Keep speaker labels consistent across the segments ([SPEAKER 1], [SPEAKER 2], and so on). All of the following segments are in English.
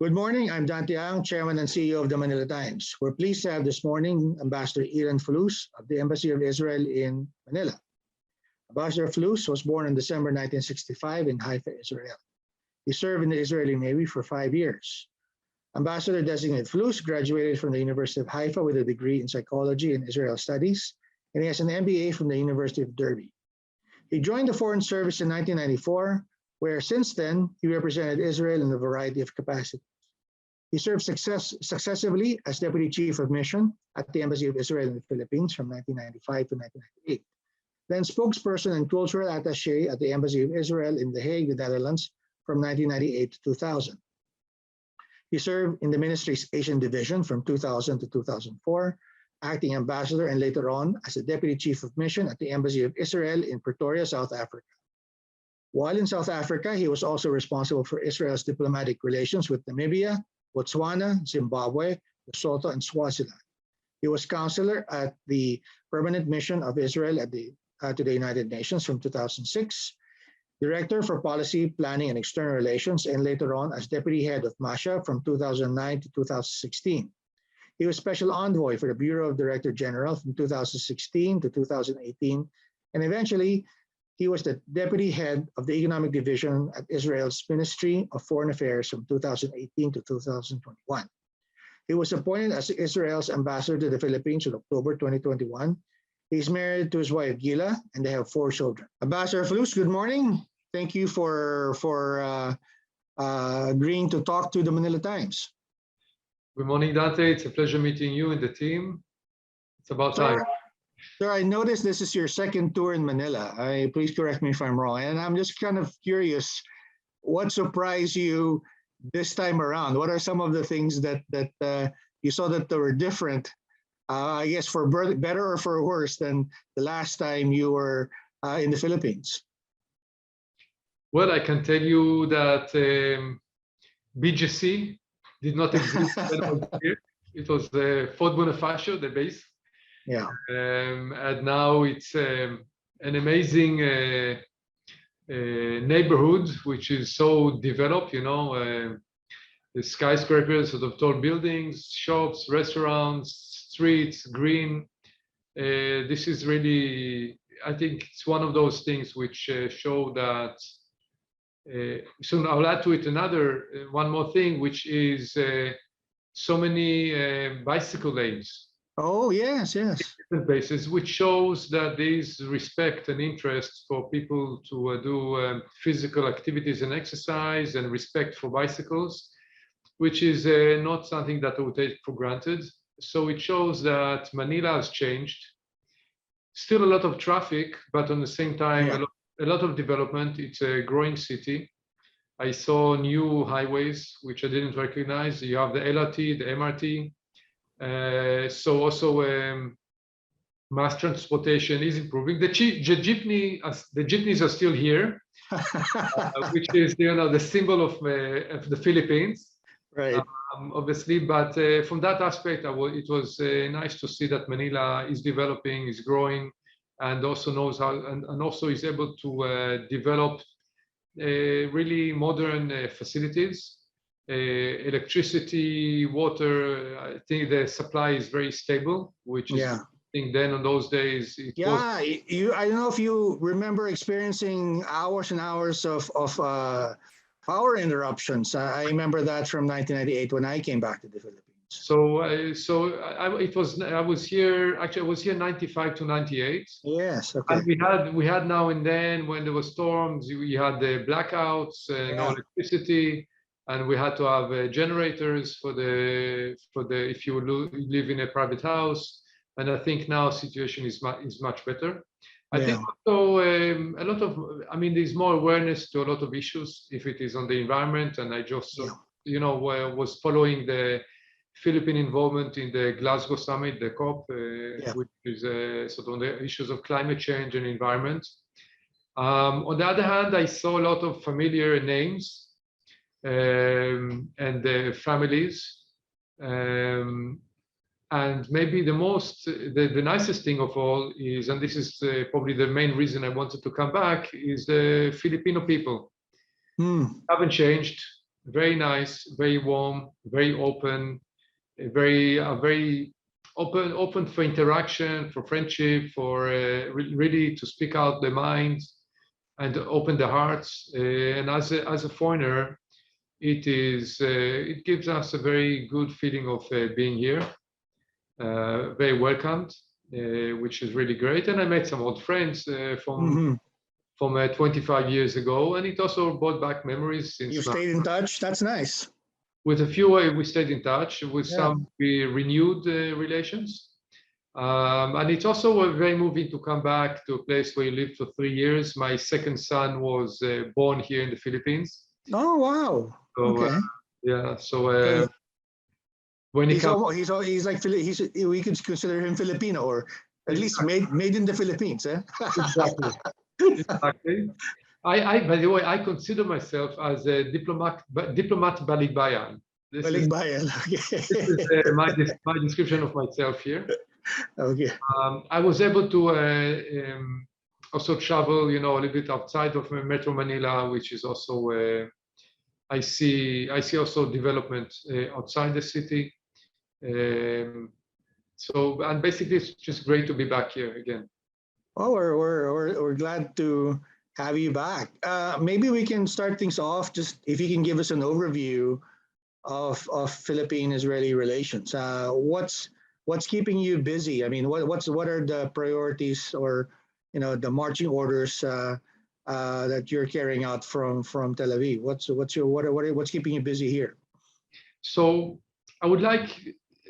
[SPEAKER 1] Good morning. I'm Dante Ang, Chairman and CEO of the Manila Times. We're pleased to have this morning Ambassador Ilan Fluss of the Embassy of Israel in Manila. Ambassador Fluss was born in December 1965 in Haifa, Israel. He served in the Israeli Navy for 5 years. Ambassador Designate Fluss graduated from the University of Haifa with a degree in psychology and Israel studies, and he has an MBA from the University of Derby. He joined the Foreign Service in 1994, where since then he represented Israel in a variety of capacities. He served successively as Deputy Chief of Mission at the Embassy of Israel in the Philippines from 1995 to 1998, then spokesperson and cultural attaché at the Embassy of Israel in The Hague, the Netherlands from 1998 to 2000. He served in the ministry's Asian division from 2000 to 2004, acting ambassador and later on as a Deputy Chief of Mission at the Embassy of Israel in Pretoria, South Africa. While in South Africa, he was also responsible for Israel's diplomatic relations with Namibia, Botswana, Zimbabwe, Lesotho, and Swaziland. He was counselor at the Permanent Mission of Israel to the United Nations from 2006, Director for Policy, Planning, and External Relations, and later on as Deputy Head of MASHA from 2009 to 2016. He was Special Envoy for the Bureau of Director General from 2016 to 2018, and eventually he was the Deputy Head of the Economic Division at Israel's Ministry of Foreign Affairs from 2018 to 2021. He was appointed as Israel's ambassador to the Philippines in October 2021. He's married to his wife, Gila, and they have 4 children. Ambassador Fluss, good morning. Thank you for agreeing to talk to the Manila Times.
[SPEAKER 2] Good morning, Dante. It's a pleasure meeting you and the team. It's about time.
[SPEAKER 1] Sir, I noticed this is your second tour in Manila. Please correct me if I'm wrong. And I'm just kind of curious, what surprised you this time around? What are some of the things that you saw that were different, I guess for better or for worse than the last time you were in the Philippines?
[SPEAKER 2] Well, I can tell you that BGC did not exist when I was here. It was Fort Bonifacio, the base.
[SPEAKER 1] Yeah.
[SPEAKER 2] And now it's an amazing neighborhood, which is so developed, you know, the skyscrapers, sort of tall buildings, shops, restaurants, streets, green. This is really, I think it's one of those things which show that. So I'll add to it one more thing, which is so many bicycle lanes.
[SPEAKER 1] Oh, yes, yes.
[SPEAKER 2] Basis, which shows that there is respect and interest for people to do physical activities and exercise, and respect for bicycles, which is not something that I would take for granted. So it shows that Manila has changed. Still a lot of traffic, but on the same time, a lot of development. It's a growing city. I saw new highways, which I didn't recognize. You have the LRT, the MRT. So also mass transportation is improving. The jeepneys are still here, which is, you know, the symbol of the Philippines,
[SPEAKER 1] right?
[SPEAKER 2] Obviously, but from that aspect, it was nice to see that Manila is developing, is growing, and also knows how, and also is able to develop really modern facilities. Electricity, water, I think the supply is very stable, which is, I think then on those days, it was.
[SPEAKER 1] I don't know if you remember experiencing hours and hours of power interruptions. I remember that from 1998 when I came back to the Philippines.
[SPEAKER 2] So I was here 95 to 98.
[SPEAKER 1] Yes, okay.
[SPEAKER 2] And we had now and then, when there were storms, we had the blackouts, no electricity. And we had to have generators for the if you live in a private house. And I think now situation is much better. I think also a lot of, I mean, there's more awareness to a lot of issues if it is on the environment. And I just you know, was following the Philippine involvement in the Glasgow summit, the COP, which is sort of on the issues of climate change and environment. On the other hand, I saw a lot of familiar names. And the families, and maybe the nicest thing of all is, and this is probably the main reason I wanted to come back, is the Filipino people haven't changed. very nice, very warm, very open, very open for interaction, for friendship, for really to speak out their minds and open their hearts. And as a foreigner, it gives us a very good feeling of being here, very welcomed, which is really great. And I met some old friends from 25 years ago, and it also brought back memories
[SPEAKER 1] You
[SPEAKER 2] since now.
[SPEAKER 1] stayed in touch. That's nice.
[SPEAKER 2] With a few, we stayed in touch. With some, we renewed relations. And it's also very moving to come back to a place where you lived for 3 years. My second son was born here in the Philippines.
[SPEAKER 1] Oh, wow.
[SPEAKER 2] So,
[SPEAKER 1] Okay.
[SPEAKER 2] yeah, so
[SPEAKER 1] So
[SPEAKER 2] when he comes,
[SPEAKER 1] he's like we could consider him Filipino, or at least made in the Philippines, eh?
[SPEAKER 2] exactly, exactly. By the way, I consider myself as a diplomat balikbayan.
[SPEAKER 1] Balikbayan.
[SPEAKER 2] This is my description of myself here.
[SPEAKER 1] Okay.
[SPEAKER 2] I was able to also travel, a little bit outside of Metro Manila, which is also I see also development outside the city. And basically, it's just great to be back here again.
[SPEAKER 1] Oh, we're glad to have you back. Maybe we can start things off. Just if you can give us an overview of Philippine-Israeli relations. What's keeping you busy? I mean, what are the priorities, or the marching orders that you're carrying out from Tel Aviv? What's keeping you busy here?
[SPEAKER 2] So I would like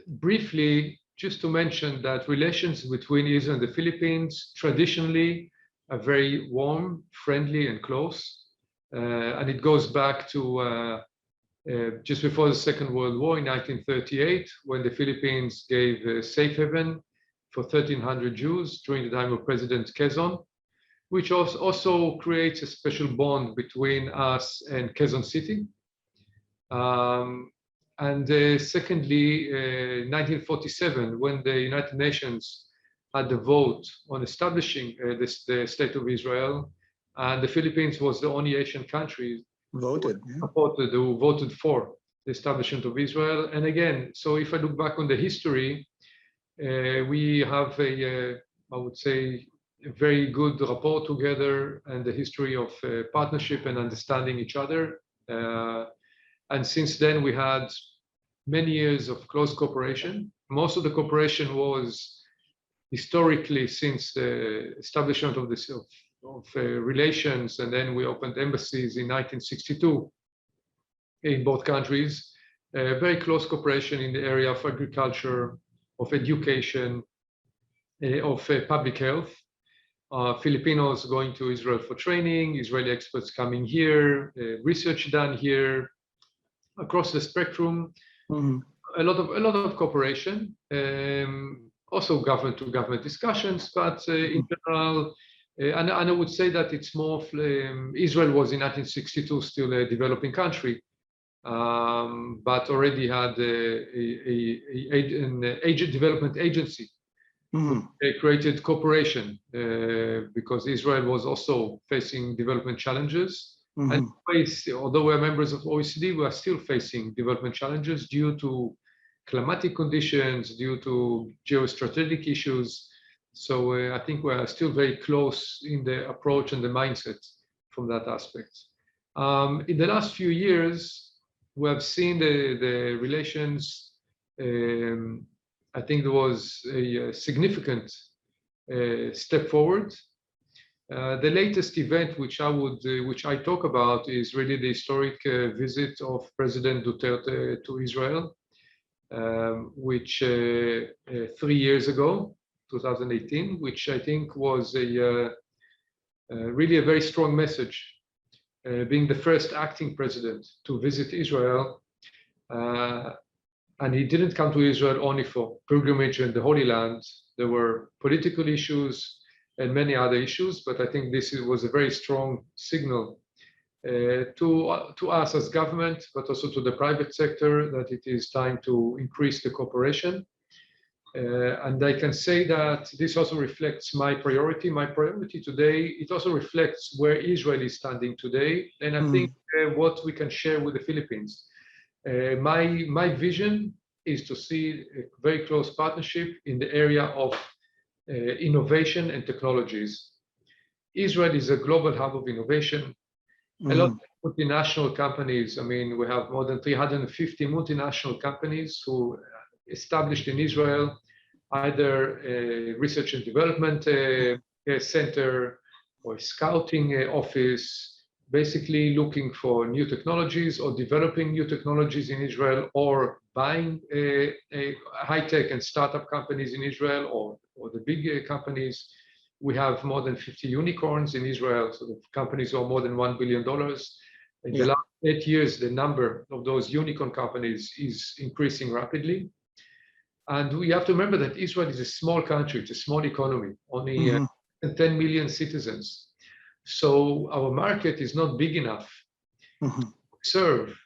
[SPEAKER 2] briefly just to mention that relations between Israel and the Philippines traditionally are very warm, friendly, and close. And it goes back to just before the Second World War in 1938, when the Philippines gave a safe haven for 1,300 Jews during the time of President Quezon, which also creates a special bond between us and Quezon City. And secondly, 1947, when the United Nations had the vote on establishing the State of Israel, and the Philippines was the only Asian country who voted for the establishment of Israel. And again, so if I look back on the history, we have I would say, a very good rapport together, and the history of partnership and understanding each other. And since then, we had many years of close cooperation. Most of the cooperation was historically since the establishment of relations, and then we opened embassies in 1962 in both countries. Very close cooperation in the area of agriculture, of education, of public health. Filipinos going to Israel for training, Israeli experts coming here, research done here, across the spectrum. A lot of cooperation, also government-to-government discussions, but in general, and I would say that it's more, Israel was in 1962 still a developing country, but already had an development agency. They created cooperation because Israel was also facing development challenges. And although we're members of OECD, we are still facing development challenges due to climatic conditions, due to geostrategic issues. So I think we are still very close in the approach and the mindset from that aspect. In the last few years, we have seen the relations. I think there was a significant step forward. The latest event which I talk about is really the historic visit of President Duterte to Israel, which 3 years ago, 2018, which I think was really a very strong message, being the first acting president to visit Israel. And he didn't come to Israel only for pilgrimage in the Holy Land. There were political issues and many other issues, but I think this was a very strong signal to us as government, but also to the private sector, that it is time to increase the cooperation. And I can say that this also reflects my priority. My priority today, it also reflects where Israel is standing today. And I think what we can share with the Philippines. My vision is to see a very close partnership in the area of innovation and technologies. Israel is a global hub of innovation. A lot of multinational companies, I mean, we have more than 350 multinational companies who established in Israel, either a research and development center or a scouting office, basically looking for new technologies or developing new technologies in Israel, or buying high-tech and startup companies in Israel, or the big companies. We have more than 50 unicorns in Israel, so the companies are more than $1 billion. In the last 8 years, the number of those unicorn companies is increasing rapidly. And we have to remember that Israel is a small country, it's a small economy, only 10 million citizens. So our market is not big enough to serve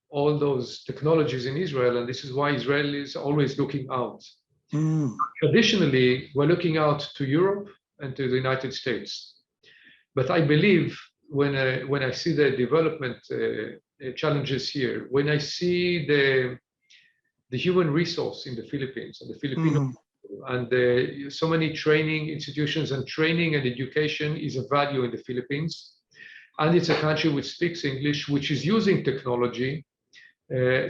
[SPEAKER 2] all those technologies in Israel, and this is why Israel is always looking out. Traditionally, we're looking out to Europe and to the United States. But I believe when I see the development challenges here, when I see the human resource in the Philippines and the Filipino and so many training institutions, and training and education is a value in the Philippines, and it's a country which speaks English, which is using technology.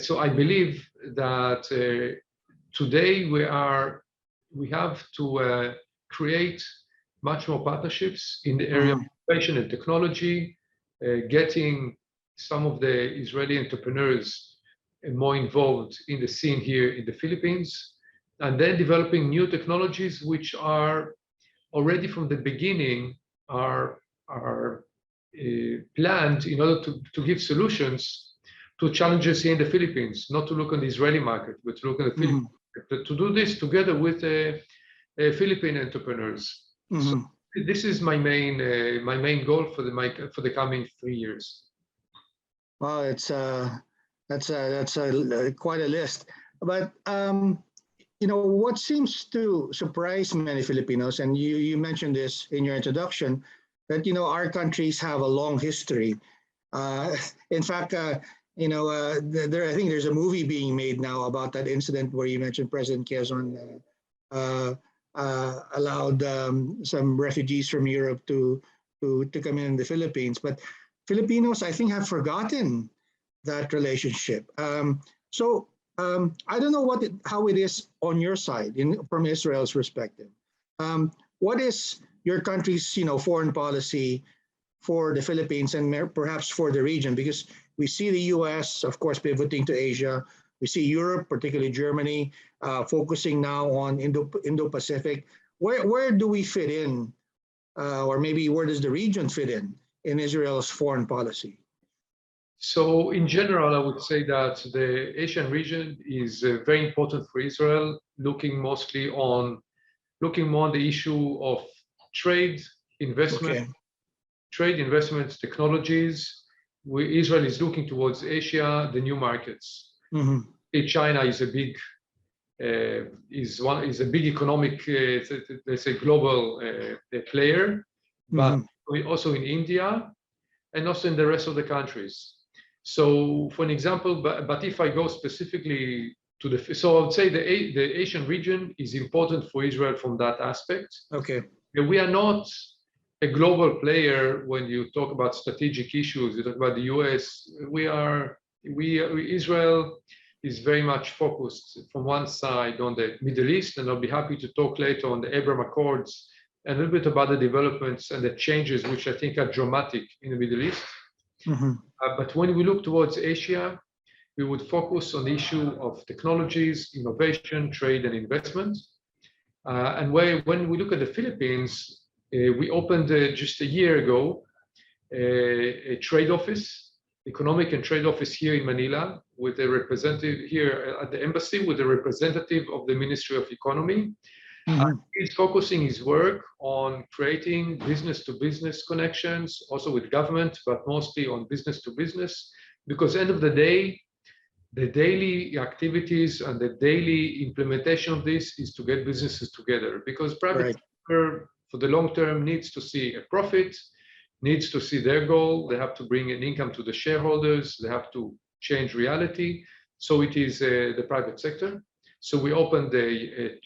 [SPEAKER 2] So I believe that today we have to create much more partnerships in the area of innovation and technology, getting some of the Israeli entrepreneurs more involved in the scene here in the Philippines, and then developing new technologies which are already from the beginning are planned in order to give solutions to challenges here in the Philippines, not to look on the Israeli market, but to look at the Philippines. To do this together with Philippine entrepreneurs. So this is my main goal for the coming 3 years.
[SPEAKER 1] Wow, that's quite a list. But what seems to surprise many Filipinos, and you mentioned this in your introduction, that our countries have a long history. In fact, I think there's a movie being made now about that incident where you mentioned President Quezon allowed some refugees from Europe to come in the Philippines. But Filipinos, I think, have forgotten that relationship. So I don't know how it is on your side, from Israel's perspective. What is your country's foreign policy for the Philippines and perhaps for the region? Because we see the U.S., of course, pivoting to Asia. We see Europe, particularly Germany, focusing now on Indo-Pacific. Where do we fit in, or maybe where does the region fit in Israel's foreign policy?
[SPEAKER 2] So in general, I would say that the Asian region is very important for Israel, looking more on the issue of trade, investment, technologies. Israel is looking towards Asia, the new markets. China is a big economic, let's say, global player, but also in India and also in the rest of the countries. So, for an example, but if I go specifically to so I would say the Asian region is important for Israel from that aspect.
[SPEAKER 1] Okay.
[SPEAKER 2] We are not a global player when you talk about strategic issues. You talk about the US. Israel is very much focused from one side on the Middle East, and I'll be happy to talk later on the Abraham Accords and a little bit about the developments and the changes, which I think are dramatic in the Middle East. But when we look towards Asia, we would focus on the issue of technologies, innovation, trade, and investment. And when we look at the Philippines, we opened just a year ago a trade office, economic and trade office here in Manila, with a representative here at the embassy, with a representative of the Ministry of Economy. He's focusing his work on creating business-to-business connections, also with government, but mostly on business-to-business, because at the end of the day, the daily activities and the daily implementation of this is to get businesses together, because private sector for the long term needs to see a profit, needs to see their goal. They have to bring an income to the shareholders. They have to change reality. So it is the private sector. So we opened a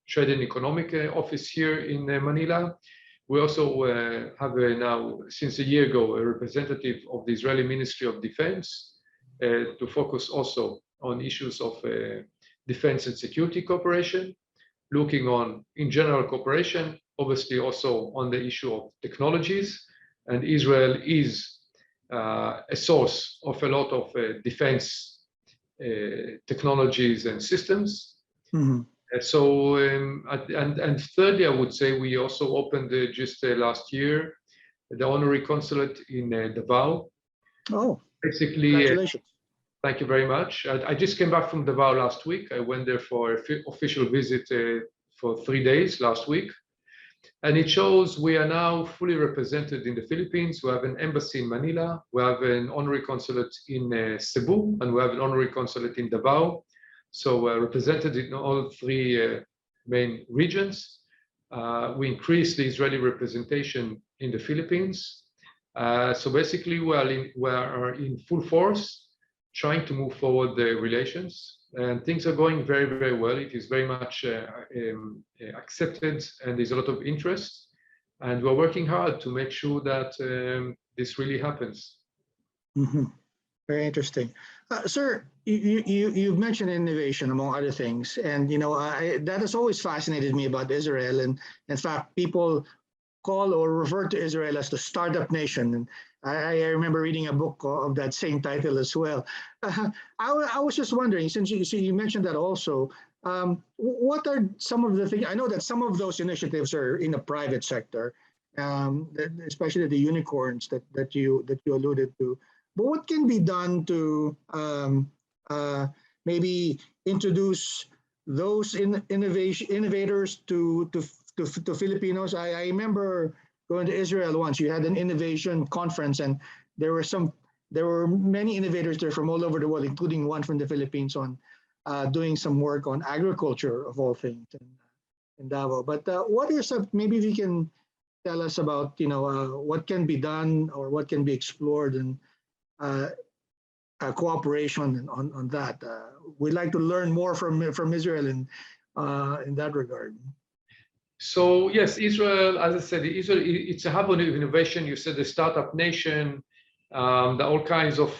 [SPEAKER 2] trade and economic office here in Manila. We also have now, since a year ago, a representative of the Israeli Ministry of Defense to focus also on issues of defense and security cooperation, looking on, in general, cooperation, obviously also on the issue of technologies. And Israel is a source of a lot of defense technologies and systems.
[SPEAKER 1] Mm-hmm.
[SPEAKER 2] And thirdly, I would say we also opened just last year the honorary consulate in Davao.
[SPEAKER 1] Oh,
[SPEAKER 2] basically,
[SPEAKER 1] congratulations.
[SPEAKER 2] Thank you very much. I just came back from Davao last week. I went there for an official visit for 3 days last week. And it shows we are now fully represented in the Philippines. We have an embassy in Manila. We have an honorary consulate in Cebu, and we have an honorary consulate in Davao. So we're represented in all three main regions. We increased the Israeli representation in the Philippines. So basically, we are in full force, trying to move forward the relations, and things are going very, very well. It is very much accepted, and there's a lot of interest, and we're working hard to make sure that this really happens.
[SPEAKER 1] Mm-hmm. Very interesting. Sir, you've mentioned innovation among other things, and that has always fascinated me about Israel. And in fact, people call or refer to Israel as the startup nation. And I remember reading a book of that same title as well. I was just wondering, since you mentioned that also, what are some of the things? I know that some of those initiatives are in the private sector, especially the unicorns that you alluded to. But what can be done to maybe introduce those innovators to Filipinos? I remember going to Israel once. You had an innovation conference, and there were many innovators there from all over the world, including one from the Philippines on doing some work on agriculture of all things in Davao. But what is maybe if you can tell us about what can be done or what can be explored and cooperation on that. We'd like to learn more from Israel in that regard.
[SPEAKER 2] So yes, Israel, as I said, Israel, it's a hub of innovation. You said the startup nation, all kinds of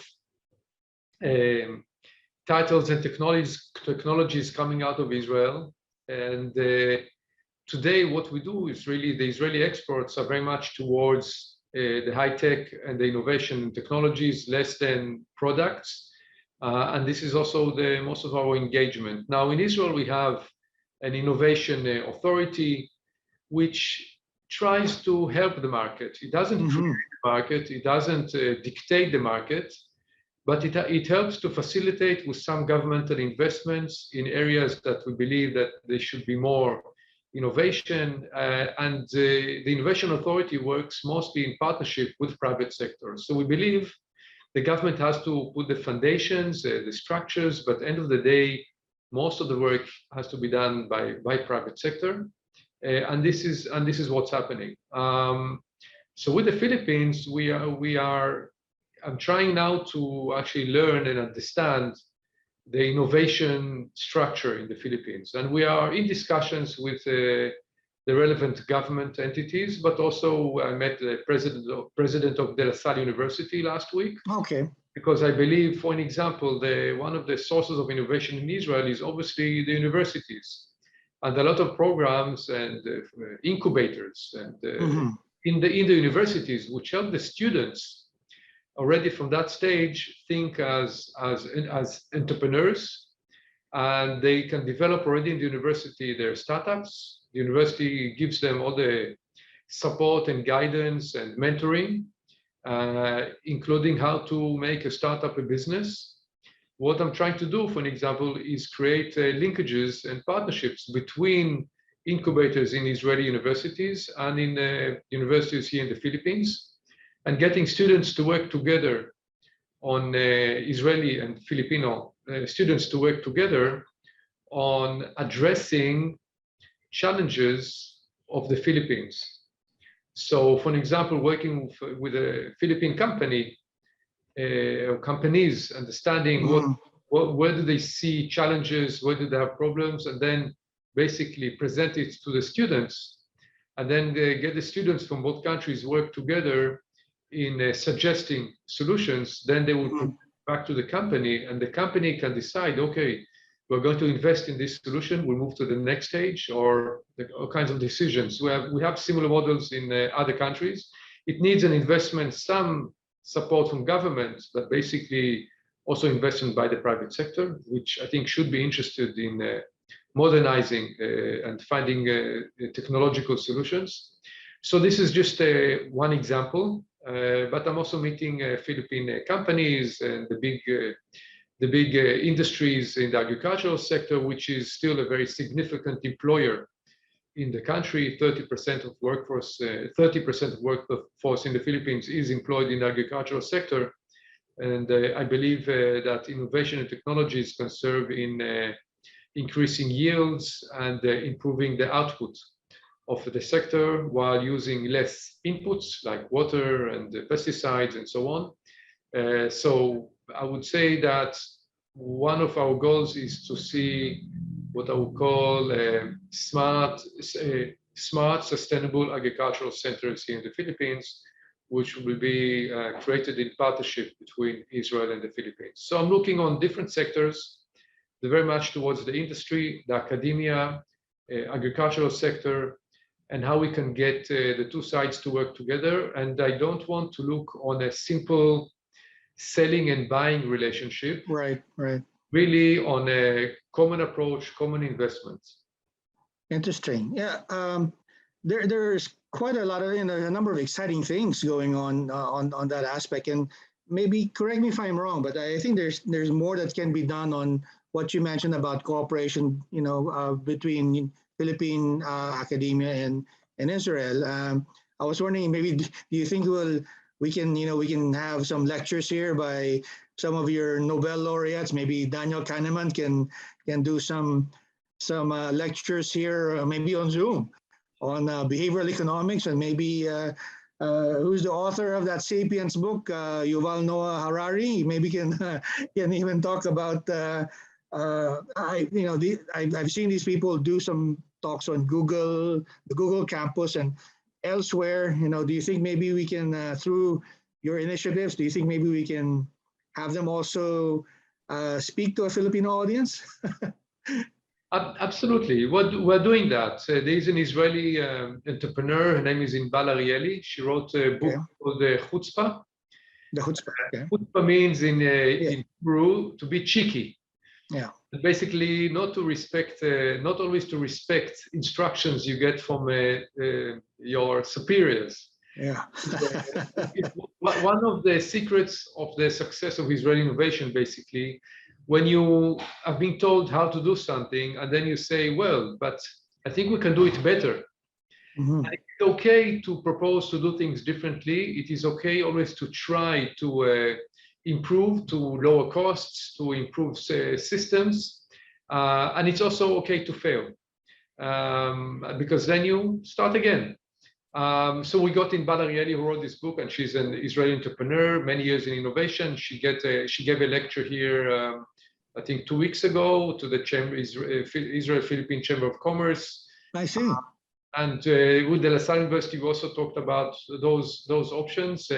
[SPEAKER 2] titles and technologies coming out of Israel. And today, what we do is really the Israeli exports are very much towards the high tech and the innovation and technologies, less than products. And this is also the most of our engagement. Now in Israel, we have an innovation authority which tries to help the market. It doesn't create the market, it doesn't dictate the market, but it helps to facilitate with some governmental investments in areas that we believe that there should be more innovation, and the Innovation Authority works mostly in partnership with private sector. So we believe the government has to put the foundations, the structures, but at the end of the day, most of the work has to be done by private sector, and this is what's happening. So with the Philippines, I'm trying now to actually learn and understand the innovation structure in the Philippines. And we are in discussions with the relevant government entities, but also I met the president of De La Salle University last week.
[SPEAKER 1] Okay. Because
[SPEAKER 2] I believe, for an example, one of the sources of innovation in Israel is obviously the universities. And a lot of programs and incubators and in the universities, which help the students already from that stage think as entrepreneurs, and they can develop already in the university their startups. The university gives them all the support and guidance and mentoring, including how to make a startup a business. What I'm trying to do, for an example, is create linkages and partnerships between incubators in Israeli universities and in universities here in the Philippines, and getting students to work together on Israeli and Filipino students to work together on addressing challenges of the Philippines. So, for example, working with a Philippine company or companies, understanding where do they see challenges, where do they have problems, and then basically present it to the students, and then get the students from both countries work together in suggesting solutions. Then they will put back to the company, and the company can decide, okay, we're going to invest in this solution, we'll move to the next stage, or all kinds of decisions. We have similar models in other countries. It needs an investment, some support from government, but basically also investment by the private sector, which I think should be interested in modernizing and finding technological solutions. So this is just one example, but I'm also meeting Philippine companies and the big industries in the agricultural sector, which is still a very significant employer in the country. 30% of workforce, 30% of workforce in the Philippines is employed in the agricultural sector. And I believe that innovation and technologies can serve in increasing yields and improving the output of the sector while using less inputs like water and pesticides and so on. So I would say that one of our goals is to see what I would call smart, sustainable agricultural centers here in the Philippines, which will be created in partnership between Israel and the Philippines. So I'm looking on different sectors, very much towards the industry, the academia, agricultural sector, and how we can get the two sides to work together. And I don't want to look on a simple selling and buying relationship.
[SPEAKER 1] Right.
[SPEAKER 2] Really on a common approach, common investments.
[SPEAKER 1] Interesting. Yeah. There's quite a lot of, a number of exciting things going on that aspect. And maybe correct me if I'm wrong, but I think there's more that can be done on what you mentioned about cooperation, between Philippine academia and Israel. I was wondering, maybe do you think we can have some lectures here by some of your Nobel laureates? Maybe Daniel Kahneman can do some lectures here, maybe on Zoom, on behavioral economics, and maybe who's the author of that *Sapiens* book, Yuval Noah Harari, maybe can even talk about. I've seen these people do some talks on the Google campus and elsewhere. Do you think maybe we can, through your initiatives, do you think maybe we can have them also speak to a Filipino audience?
[SPEAKER 2] Absolutely, we're doing that. There is an Israeli entrepreneur. Her name is Inbal Arieli. She wrote a book called Chutzpah.
[SPEAKER 1] The Chutzpah. Okay.
[SPEAKER 2] Chutzpah means in Hebrew to be cheeky.
[SPEAKER 1] Yeah.
[SPEAKER 2] Basically, not always to respect instructions you get from your superiors.
[SPEAKER 1] Yeah.
[SPEAKER 2] One of the secrets of the success of Israeli innovation, basically, when you have been told how to do something, and then you say, well, but I think we can do it better. Mm-hmm. It's okay to propose to do things differently. It is okay always to try to improve, to lower costs, to improve systems. And it's also okay to fail, because then you start again. So we got Inbal Arieli, who wrote this book, and she's an Israeli entrepreneur, many years in innovation. She gave a lecture here, I think 2 weeks ago, to the Israel-Philippine Chamber of Commerce.
[SPEAKER 1] I see.
[SPEAKER 2] And with the La Salle University, we also talked about those options.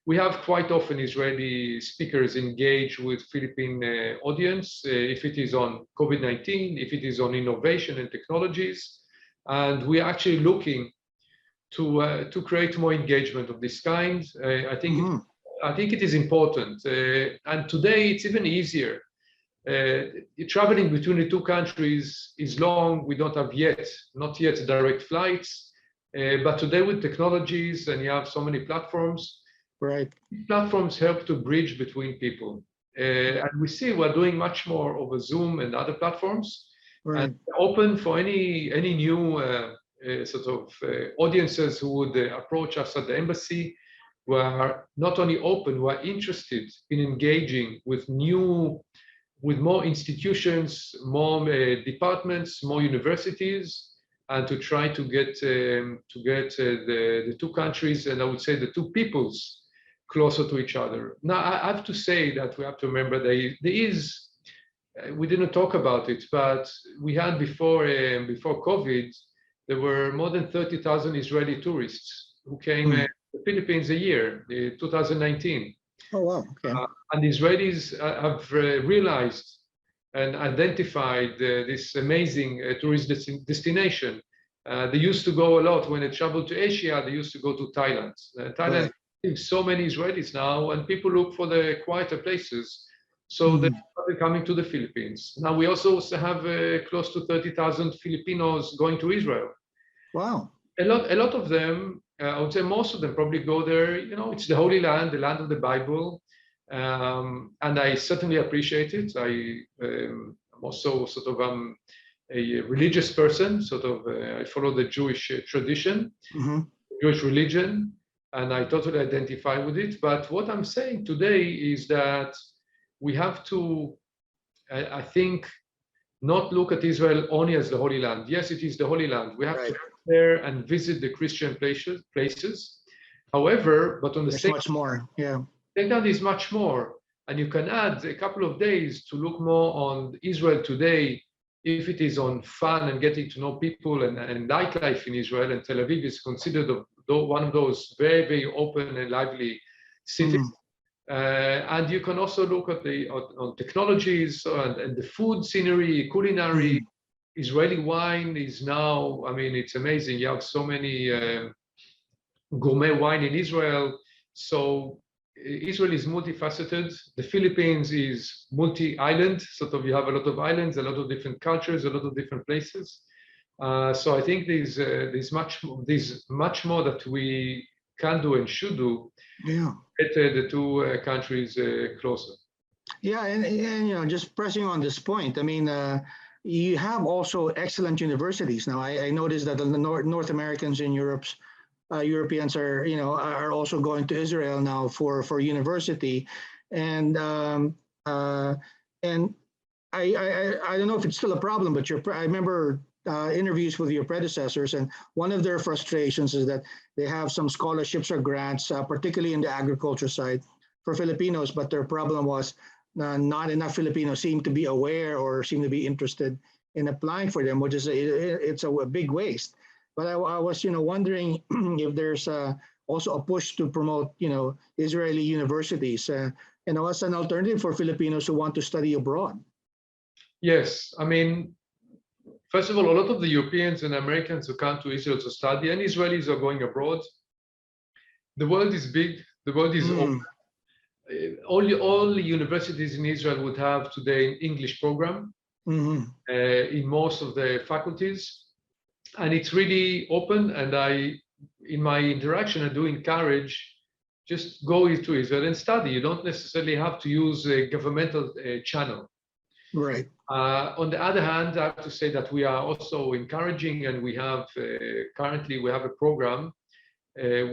[SPEAKER 2] We have quite often Israeli speakers engage with Philippine audience, if it is on COVID-19, if it is on innovation and technologies. And we're actually looking to create more engagement of this kind. I think it is important. And today it's even easier. Traveling between the two countries is long. We don't have not yet direct flights. But today with technologies, and you have so many platforms,
[SPEAKER 1] right?
[SPEAKER 2] Platforms help to bridge between people. And we see we're doing much more over Zoom and other platforms. Right. And open for any new sort of audiences who would approach us at the embassy. who are not only open, who are interested in engaging with more institutions, more departments, more universities, and to try to get the two countries, and I would say the two peoples, closer to each other. Now, I have to say that we have to remember there is, we didn't talk about it, but we had before COVID, there were more than 30,000 Israeli tourists who came to the Philippines a year, 2019.
[SPEAKER 1] Oh, wow. Okay.
[SPEAKER 2] And Israelis have realized and identified this amazing tourist destination. They used to go a lot when they traveled to Asia. They used to go to Thailand. Thailand has so many Israelis now, and people look for the quieter places. So they started coming to the Philippines. Now we also have close to 30,000 Filipinos going to Israel.
[SPEAKER 1] Wow.
[SPEAKER 2] A lot of them, I would say most of them probably go there. You know, it's the Holy Land, the land of the Bible, and I certainly appreciate it. I'm also sort of a religious person. I follow the Jewish tradition, Jewish religion, and I totally identify with it. But what I'm saying today is that we have to, I think, not look at Israel only as the Holy Land. Yes, it is the Holy Land. We have to go there and visit the Christian places. However, but on the same
[SPEAKER 1] much more. Yeah.
[SPEAKER 2] That is much more. And you can add a couple of days to look more on Israel today, if it is on fun and getting to know people and nightlife in Israel. And Tel Aviv is considered one of those very, very open and lively cities. And you can also look at on technologies and the food scenery, culinary. Israeli wine is now, I mean, it's amazing. You have so many gourmet wine in Israel. So Israel is multifaceted. The Philippines is multi-island. Sort of, you have a lot of islands, a lot of different cultures, a lot of different places. So I think there's much more that we can do and should do.
[SPEAKER 1] Yeah.
[SPEAKER 2] Get the two countries closer.
[SPEAKER 1] Yeah, and you know, just pressing on this point, I mean, you have also excellent universities. Now, I noticed that the North Americans in Europe's Europeans are also going to Israel now for university, and I don't know if it's still a problem, but I remember interviews with your predecessors, and one of their frustrations is that they have some scholarships or grants, particularly in the agriculture side, for Filipinos, but their problem was not enough Filipinos seem to be aware or seem to be interested in applying for them, which is it's a big waste. But I was wondering if there's also a push to promote Israeli universities, as an alternative for Filipinos who want to study abroad.
[SPEAKER 2] Yes, I mean, first of all, a lot of the Europeans and Americans who come to Israel to study, and Israelis are going abroad. The world is big. The world is open. All the universities in Israel would have today an English program in most of the faculties, and it's really open. And in my interaction, I do encourage just go to Israel and study. You don't necessarily have to use a governmental channel.
[SPEAKER 1] Right.
[SPEAKER 2] On the other hand, I have to say that we are also encouraging, and we have currently a program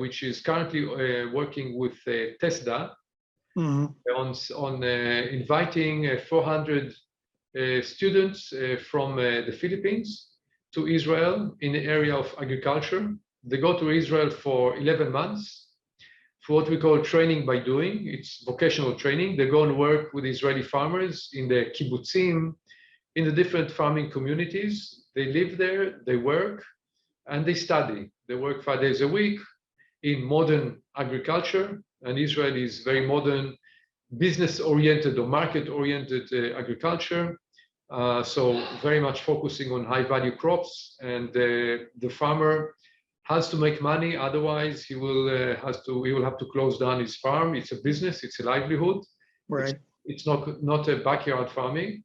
[SPEAKER 2] which is currently working with TESDA on inviting 400 students from the Philippines to Israel in the area of agriculture. They go to Israel for 11 months for what we call training by doing. It's vocational training. They go and work with Israeli farmers in the kibbutzim, in the different farming communities. They live there, they work, and they study. They work 5 days a week in modern agriculture, and Israel is very modern, business-oriented or market-oriented agriculture. So very much focusing on high-value crops, and the farmer has to make money. Otherwise, he will have to close down his farm. It's a business. It's a livelihood.
[SPEAKER 1] Right.
[SPEAKER 2] It's not a backyard farming.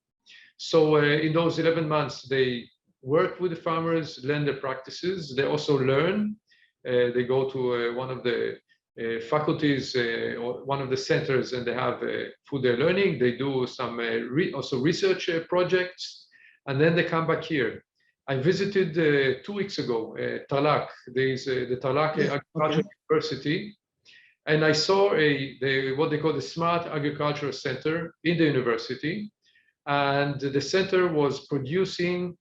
[SPEAKER 2] So in those 11 months, they work with the farmers, learn their practices. They also learn. They go to one of the faculties or one of the centers, and they have food they're learning. They do some also research projects, and then they come back here. I visited 2 weeks ago Tarlac. There is the Tarlac Agricultural University, And I saw what they call the Smart Agricultural Center in the university. And the center was producing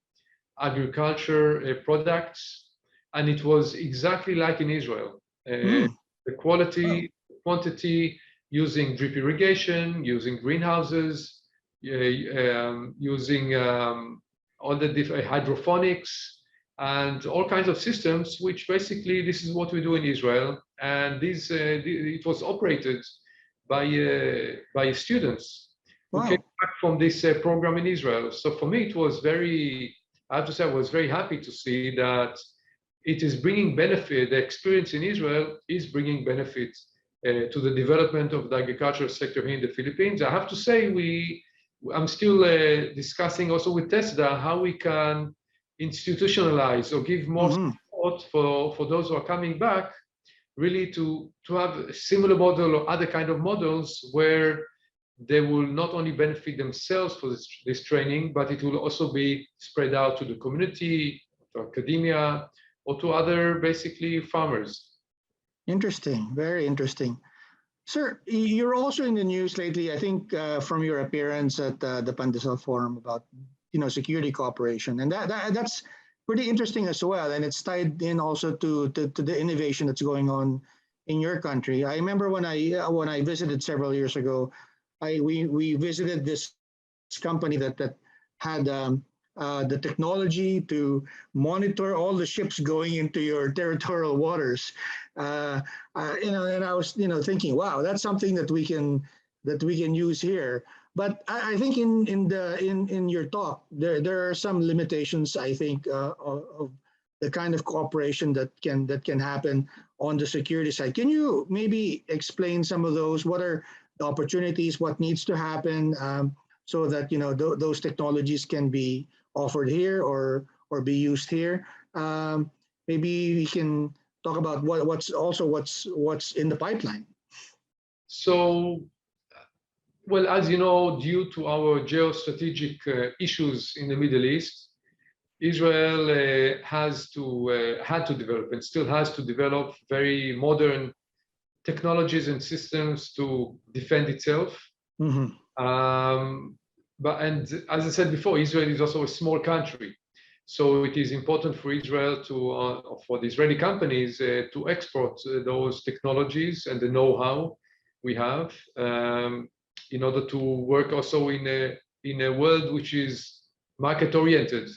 [SPEAKER 2] agriculture products, and it was exactly like in Israel. The quality, quantity, using drip irrigation, using greenhouses, using all the different hydroponics, and all kinds of systems, which basically this is what we do in Israel. And it was operated by students who came back from this program in Israel. So for me, it was I have to say, I was very happy to see that it is bringing benefit. The experience in Israel is bringing benefit to the development of the agricultural sector here in the Philippines. I have to say, I'm still discussing also with TESDA how we can institutionalize or give more support for those who are coming back, really to have a similar model or other kind of models where they will not only benefit themselves for this training, but it will also be spread out to the community, to academia, or to other basically farmers.
[SPEAKER 1] Interesting, very interesting. Sir, you're also in the news lately, I think, from your appearance at the Pandesal Forum about security cooperation, and that's pretty interesting as well, and it's tied in also to the innovation that's going on in your country. I remember when I visited several years ago, we visited this company that had the technology to monitor all the ships going into your territorial waters. And I was thinking, wow, that's something that we can use here. But I think in your talk there are some limitations, I think, of the kind of cooperation that can happen on the security side. Can you maybe explain some of those? What are the opportunities? What needs to happen so that those technologies can be offered here or be used here? Maybe we can talk about what's in the pipeline.
[SPEAKER 2] So, well, as you know, due to our geostrategic issues in the Middle East, Israel had to develop and still has to develop very modern technologies and systems to defend itself. And as I said before, Israel is also a small country, so it is important for Israel for the Israeli companies to export those technologies and the know-how we have in order to work also in a world which is market-oriented.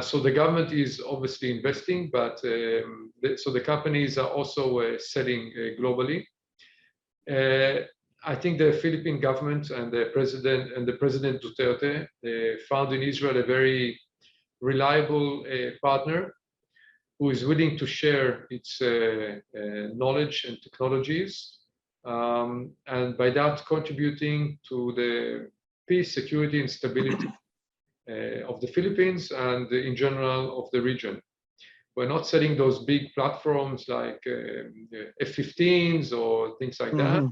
[SPEAKER 2] So the government is obviously investing, but so the companies are also selling globally. I think the Philippine government and the President Duterte found in Israel a very reliable partner who is willing to share its knowledge and technologies, and by that contributing to the peace, security, and stability of the Philippines and in general of the region. We're not selling those big platforms like F-15s or things like that,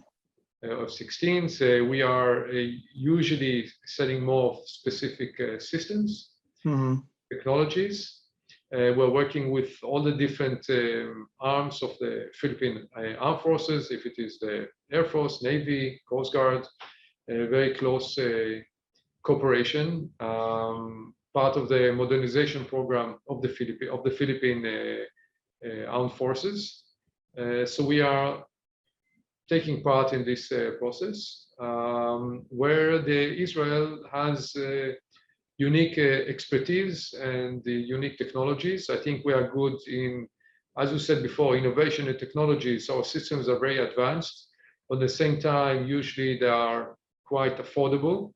[SPEAKER 2] or F-16s. We are usually selling more specific systems, technologies. We're working with all the different arms of the Philippine Armed Forces, if it is the Air Force, Navy, Coast Guard, very close cooperation, part of the modernization program of the Philippine Armed Forces. So we are taking part in this process, where Israel has unique expertise and the unique technologies. I think we are good in, as you said before, innovation and technologies. Our systems are very advanced. At the same time, usually they are quite affordable.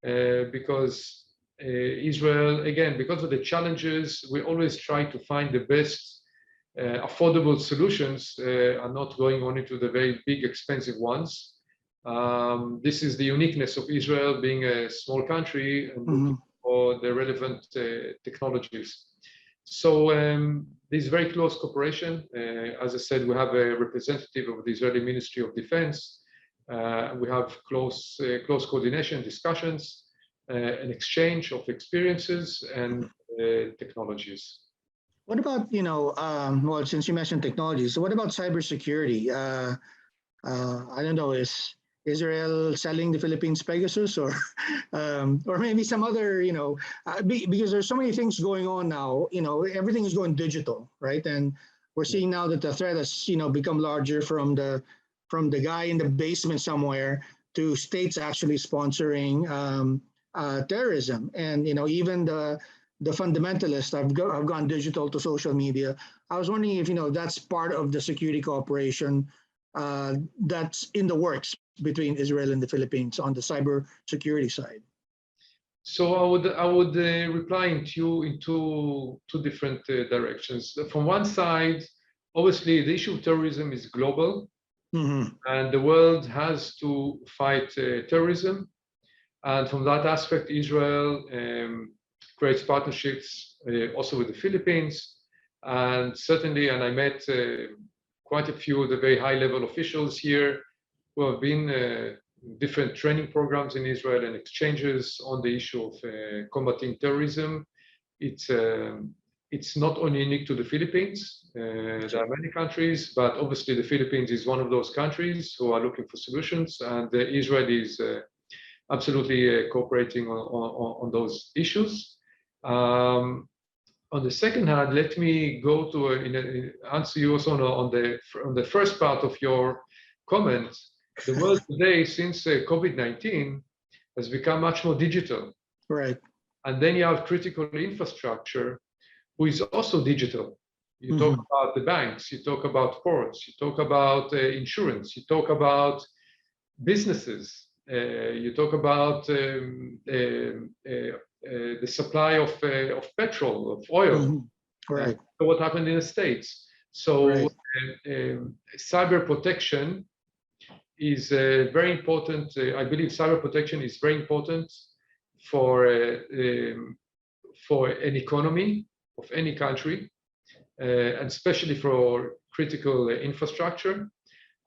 [SPEAKER 2] Because Israel, again, because of the challenges, we always try to find the best affordable solutions and not going on into the very big, expensive ones. This is the uniqueness of Israel being a small country and looking for the relevant technologies. So there's very close cooperation. As I said, we have a representative of the Israeli Ministry of Defense. We have close coordination, discussions, an exchange of experiences and technologies.
[SPEAKER 1] What about, well, since you mentioned technology, so what about cybersecurity? I don't know, is Israel selling the Philippines Pegasus, or or maybe some other, because there's so many things going on now, everything is going digital, right? And we're seeing now that the threat has, become larger from the guy in the basement somewhere to states actually sponsoring terrorism. And, even the fundamentalists have gone digital to social media. I was wondering if, that's part of the security cooperation that's in the works between Israel and the Philippines on the cyber security side.
[SPEAKER 2] So I would reply in two different directions. From one side, obviously the issue of terrorism is global, and the world has to fight terrorism. And from that aspect, Israel creates partnerships also with the Philippines, and certainly, and I met quite a few of the very high-level officials here who have been different training programs in Israel and exchanges on the issue of combating terrorism. It's not only unique to the Philippines. There are many countries, but obviously the Philippines is one of those countries who are looking for solutions, and Israel is absolutely cooperating on those issues. On the second hand, let me go to answer you also on the first part of your comment. The world today, since COVID-19, has become much more digital.
[SPEAKER 1] Right.
[SPEAKER 2] And then you have critical infrastructure, who is also digital. You talk about the banks, you talk about ports, you talk about insurance, you talk about businesses, you talk about the supply of petrol, of oil.
[SPEAKER 1] Right.
[SPEAKER 2] What happened in the States. So
[SPEAKER 1] Right.
[SPEAKER 2] Cyber protection is very important. I believe cyber protection is very important for an economy of any country, and especially for critical infrastructure.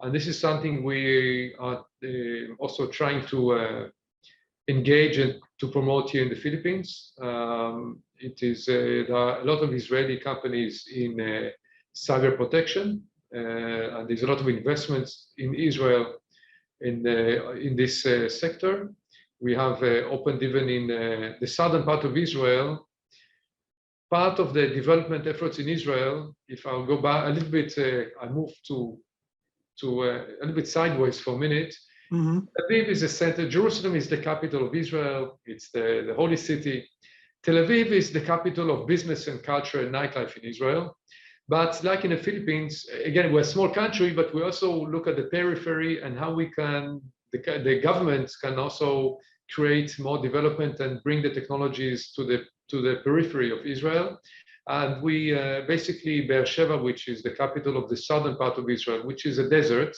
[SPEAKER 2] And this is something we are also trying to engage and to promote here in the Philippines. There are a lot of Israeli companies in cyber protection, and there's a lot of investments in Israel in this sector. We have opened even in the southern part of Israel. Part of the development efforts in Israel, if I'll go back a little bit, I move to a little bit sideways for a minute. Tel Aviv is the center. Jerusalem is the capital of Israel. It's the holy city. Tel Aviv is the capital of business and culture and nightlife in Israel. But like in the Philippines, again, we're a small country, but we also look at the periphery and how we can, the governments can also create more development and bring the technologies to the periphery of Israel. And we basically, Beersheba, which is the capital of the southern part of Israel, which is a desert,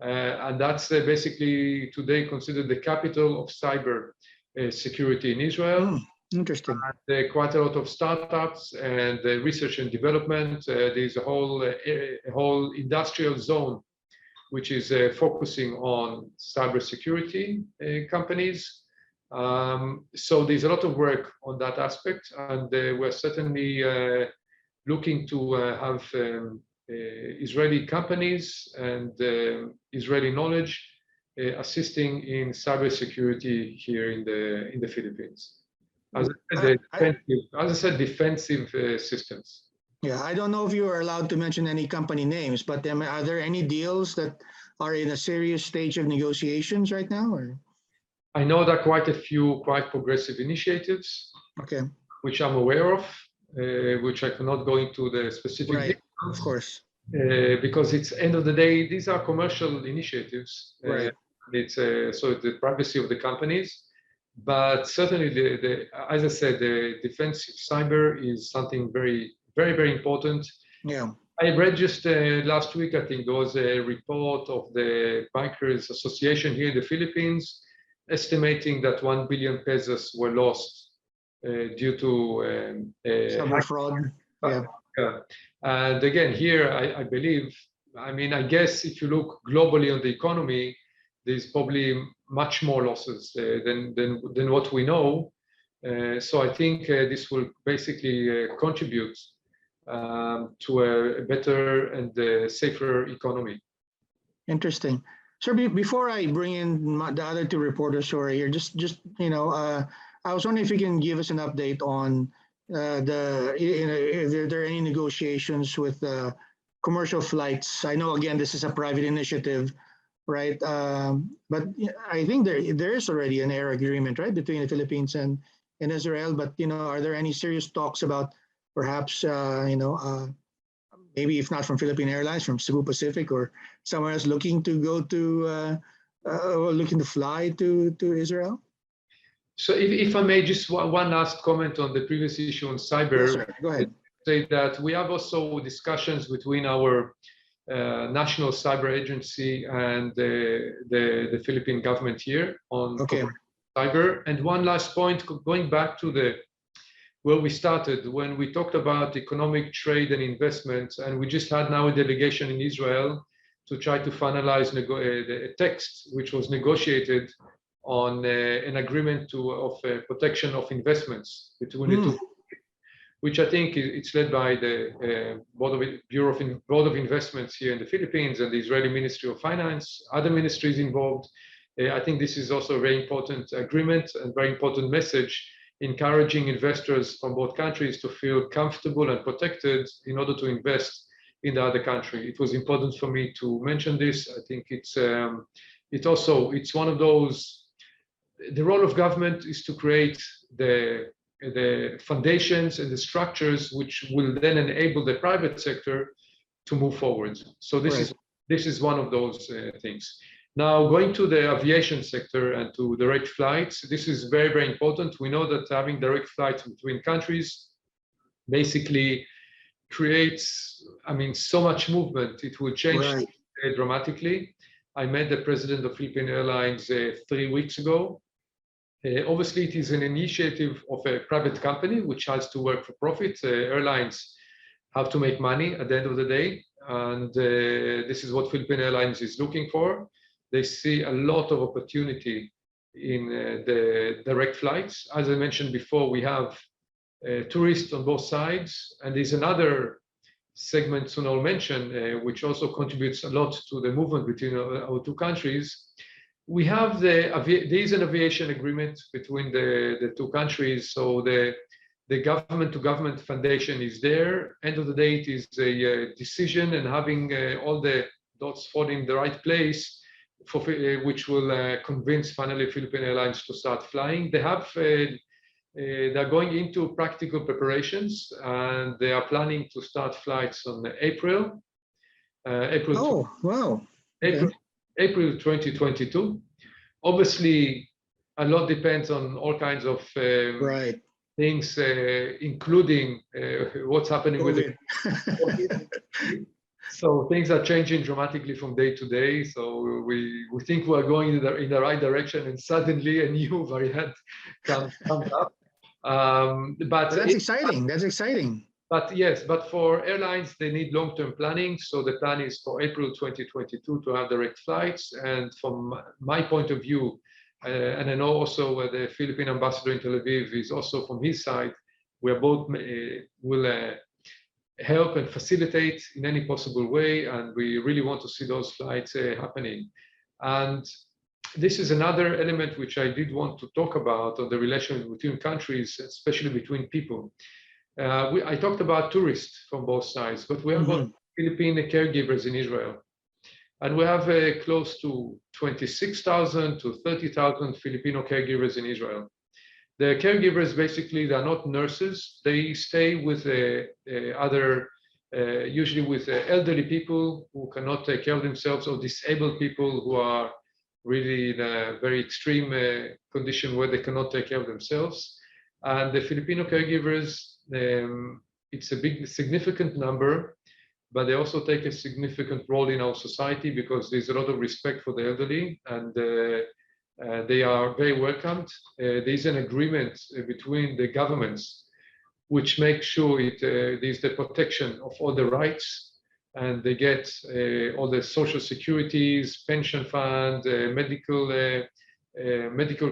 [SPEAKER 2] and that's basically today considered the capital of cyber security in Israel.
[SPEAKER 1] Interesting.
[SPEAKER 2] Quite a lot of startups and research and development. There's a whole industrial zone which is focusing on cybersecurity companies. So there's a lot of work on that aspect, and we're certainly looking to have Israeli companies and Israeli knowledge assisting in cybersecurity here in the Philippines. As I said, defensive systems.
[SPEAKER 1] Yeah, I don't know if you are allowed to mention any company names, but are there any deals that are in a serious stage of negotiations right now? Or?
[SPEAKER 2] I know there are quite a few quite progressive initiatives, which I'm aware of, which I cannot go into the specific details.
[SPEAKER 1] Of course.
[SPEAKER 2] Because it's end of the day, these are commercial initiatives.
[SPEAKER 1] Right.
[SPEAKER 2] It's so the privacy of the companies. But certainly, as I said, the defensive cyber is something very, very, very important.
[SPEAKER 1] Yeah.
[SPEAKER 2] I read just last week, I think there was a report of the Bankers Association here in the Philippines, estimating that 1 billion pesos were lost due to
[SPEAKER 1] cyber fraud. Yeah.
[SPEAKER 2] And again, here, I believe, I mean, I guess if you look globally on the economy, there's probably much more losses than what we know. So I think this will basically contribute to a better and safer economy.
[SPEAKER 1] Interesting. Sir, before I bring in the other two reporters who are here, I was wondering if you can give us an update on if there are any negotiations with commercial flights. I know, again, this is a private initiative, right? But I think there is already an air agreement, right, between the Philippines and Israel. But are there any serious talks about perhaps maybe if not from Philippine Airlines, from Cebu Pacific or somewhere else, looking to go to looking to fly to Israel?
[SPEAKER 2] So if I may, just one last comment on the previous issue on cyber.
[SPEAKER 1] Yes, sir. Go ahead.
[SPEAKER 2] Say that we have also discussions between our national cyber agency and the Philippine government here on cyber. And one last point, going back to where we started, when we talked about economic trade and investment, and we just had now a delegation in Israel to try to finalize a text which was negotiated on an agreement of protection of investments between the two, which I think it's led by the Board of Investments here in the Philippines and the Israeli Ministry of Finance, other ministries involved. I think this is also a very important agreement and very important message, encouraging investors from both countries to feel comfortable and protected in order to invest in the other country. It was important for me to mention this. I think it's one of those. The role of government is to create the foundations and the structures which will then enable the private sector to move forward. So this is one of those things. Now, going to the aviation sector and to direct flights, this is very, very important. We know that having direct flights between countries basically creates, so much movement. It will change dramatically. I met the president of Philippine Airlines 3 weeks ago. Obviously, it is an initiative of a private company which has to work for profit. Airlines have to make money at the end of the day, and this is what Philippine Airlines is looking for. They see a lot of opportunity in the direct flights. As I mentioned before, we have tourists on both sides, and there's another segment Sunil mentioned, which also contributes a lot to the movement between our two countries. We have there is an aviation agreement between the two countries, so the government-to-government foundation is there. End of the day, it is a decision, and having all the dots falling in the right place, which will convince finally Philippine Airlines to start flying. They're going into practical preparations, and they are planning to start flights on April. April 2022. Obviously, a lot depends on all kinds of things, including what's happening with it. So things are changing dramatically from day to day. So we think we're going in the right direction, and suddenly a new variant comes up. But
[SPEAKER 1] that's exciting. That's exciting.
[SPEAKER 2] But yes, but for airlines, they need long-term planning. So the plan is for April 2022 to have direct flights. And from my point of view, and I know also the Philippine ambassador in Tel Aviv is also from his side, we both will help and facilitate in any possible way. And we really want to see those flights happening. And this is another element which I did want to talk about on the relations between countries, especially between people. I talked about tourists from both sides, but we have got Philippine caregivers in Israel. And we have close to 26,000 to 30,000 Filipino caregivers in Israel. The caregivers, basically, they're not nurses. They stay with usually with elderly people who cannot take care of themselves, or disabled people who are really in a very extreme condition where they cannot take care of themselves. And the Filipino caregivers, it's a significant number, but they also take a significant role in our society because there's a lot of respect for the elderly, and they are very welcomed. There's an agreement between the governments which makes sure there's the protection of all the rights, and they get all the social securities, pension fund, medical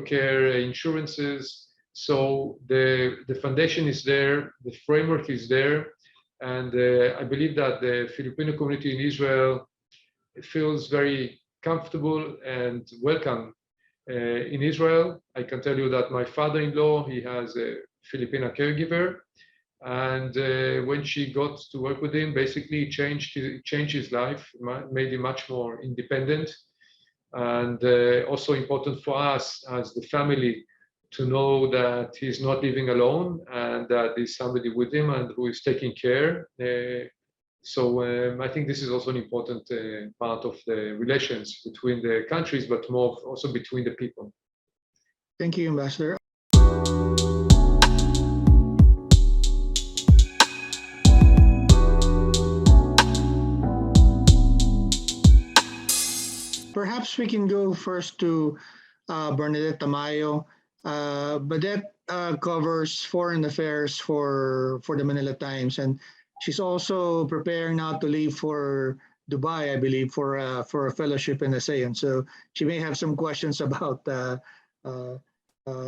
[SPEAKER 2] care, insurances. So the foundation is there, the framework is there, And I believe that the Filipino community in Israel feels very comfortable and welcome in Israel. I can tell you that my father-in-law, he has a Filipina caregiver, and when she got to work with him, basically changed his life, made him much more independent, and also important for us as the family to know that he's not living alone and that there's somebody with him and who is taking care. So I think this is also an important part of the relations between the countries, but more also between the people.
[SPEAKER 1] Thank you, Ambassador. Perhaps we can go first to Bernadette Tamayo. Bernadette covers foreign affairs for the Manila Times, and she's also preparing now to leave for Dubai, I believe, for a fellowship in ASEAN. So she may have some questions about uh,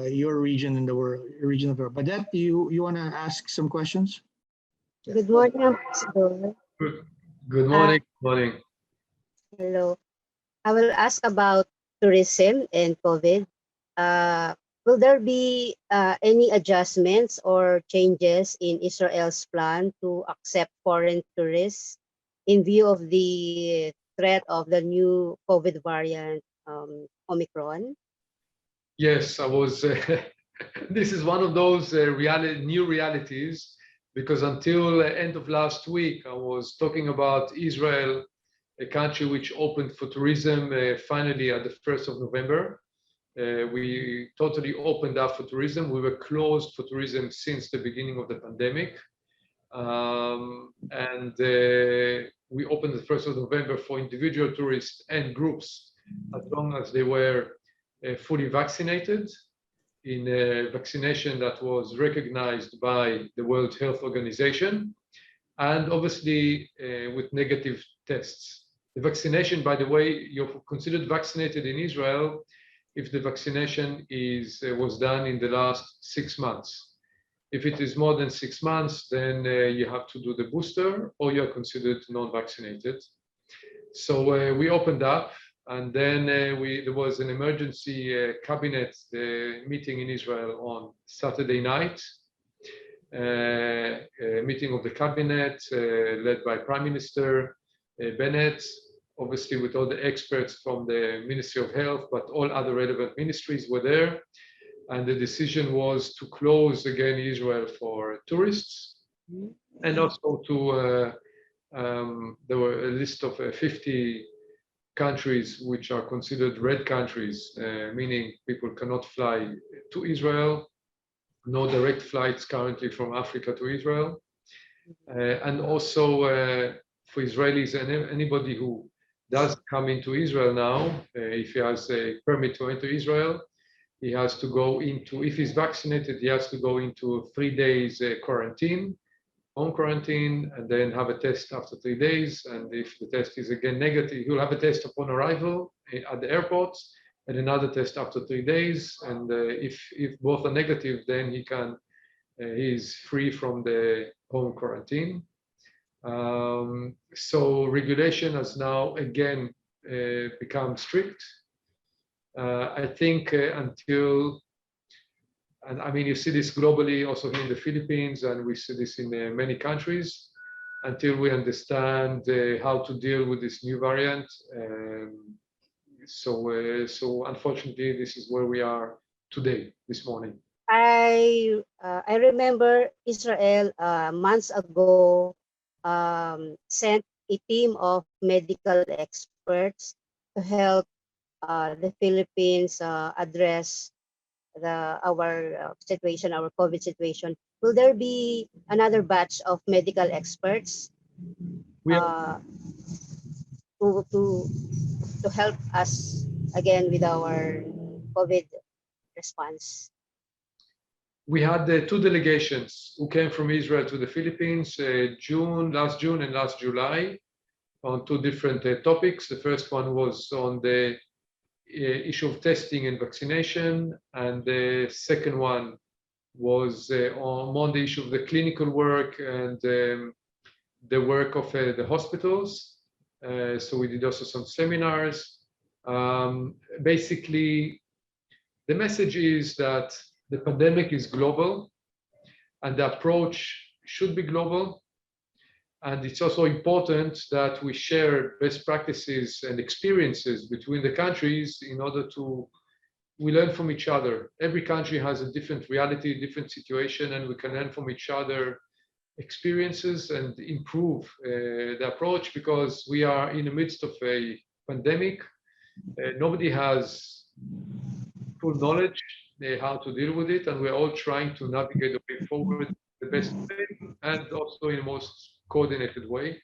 [SPEAKER 1] your region in the world, region of the world. Bernadette, you want to ask some questions?
[SPEAKER 3] Good morning, Ambassador.
[SPEAKER 2] Good
[SPEAKER 3] Uh,
[SPEAKER 2] morning. Good morning.
[SPEAKER 3] hello. I will ask about tourism and COVID. Will there be any adjustments or changes in Israel's plan to accept foreign tourists in view of the threat of the new COVID variant, Omicron?
[SPEAKER 2] Yes, I was. This is one of those new realities because until end of last week, I was talking about Israel, a country which opened for tourism finally at the 1st of November. We totally opened up for tourism. We were closed for tourism since the beginning of the pandemic. And we opened the 1st of November for individual tourists and groups as long as they were fully vaccinated in a vaccination that was recognized by the World Health Organization, and obviously with negative tests. The vaccination, by the way, you're considered vaccinated in Israel if the vaccination was done in the last 6 months. If it is more than 6 months, then you have to do the booster or you're considered non-vaccinated. So we opened up, and then there was an emergency cabinet meeting in Israel on Saturday night, a meeting of the cabinet led by Prime Minister Bennett, obviously with all the experts from the Ministry of Health, but all other relevant ministries were there. And the decision was to close again Israel for tourists, and also to there were a list of 50 countries which are considered red countries, meaning people cannot fly to Israel, no direct flights currently from Africa to Israel. And also for Israelis and anybody who does come into Israel now, if he has a permit to enter Israel, he has to go into, if he's vaccinated, he has to go into 3 days quarantine, home quarantine, and then have a test after 3 days. And if the test is again negative, he'll have a test upon arrival at the airport and another test after 3 days. And if both are negative, then he's free from the home quarantine. So regulation has now again become strict. I think until, and I mean, you see this globally, also here in the Philippines, and we see this in many countries, until we understand how to deal with this new variant. So unfortunately, this is where we are today, this morning.
[SPEAKER 3] I remember Israel months ago sent a team of medical experts to help the Philippines address our situation, our COVID situation. Will there be another batch of medical experts to help us again with our COVID response?
[SPEAKER 2] We had 2 delegations who came from Israel to the Philippines last June and last July on 2 different topics. The first one was on the issue of testing and vaccination, and the second one was on the issue of the clinical work and the work of the hospitals. So we did also some seminars. Basically, the message is that the pandemic is global and the approach should be global. And it's also important that we share best practices and experiences between the countries in order to, we learn from each other. Every country has a different reality, different situation, and we can learn from each other experiences and improve the approach, because we are in the midst of a pandemic. Nobody has full knowledge how to deal with it, and we're all trying to navigate the way forward the best way and also in the most coordinated way.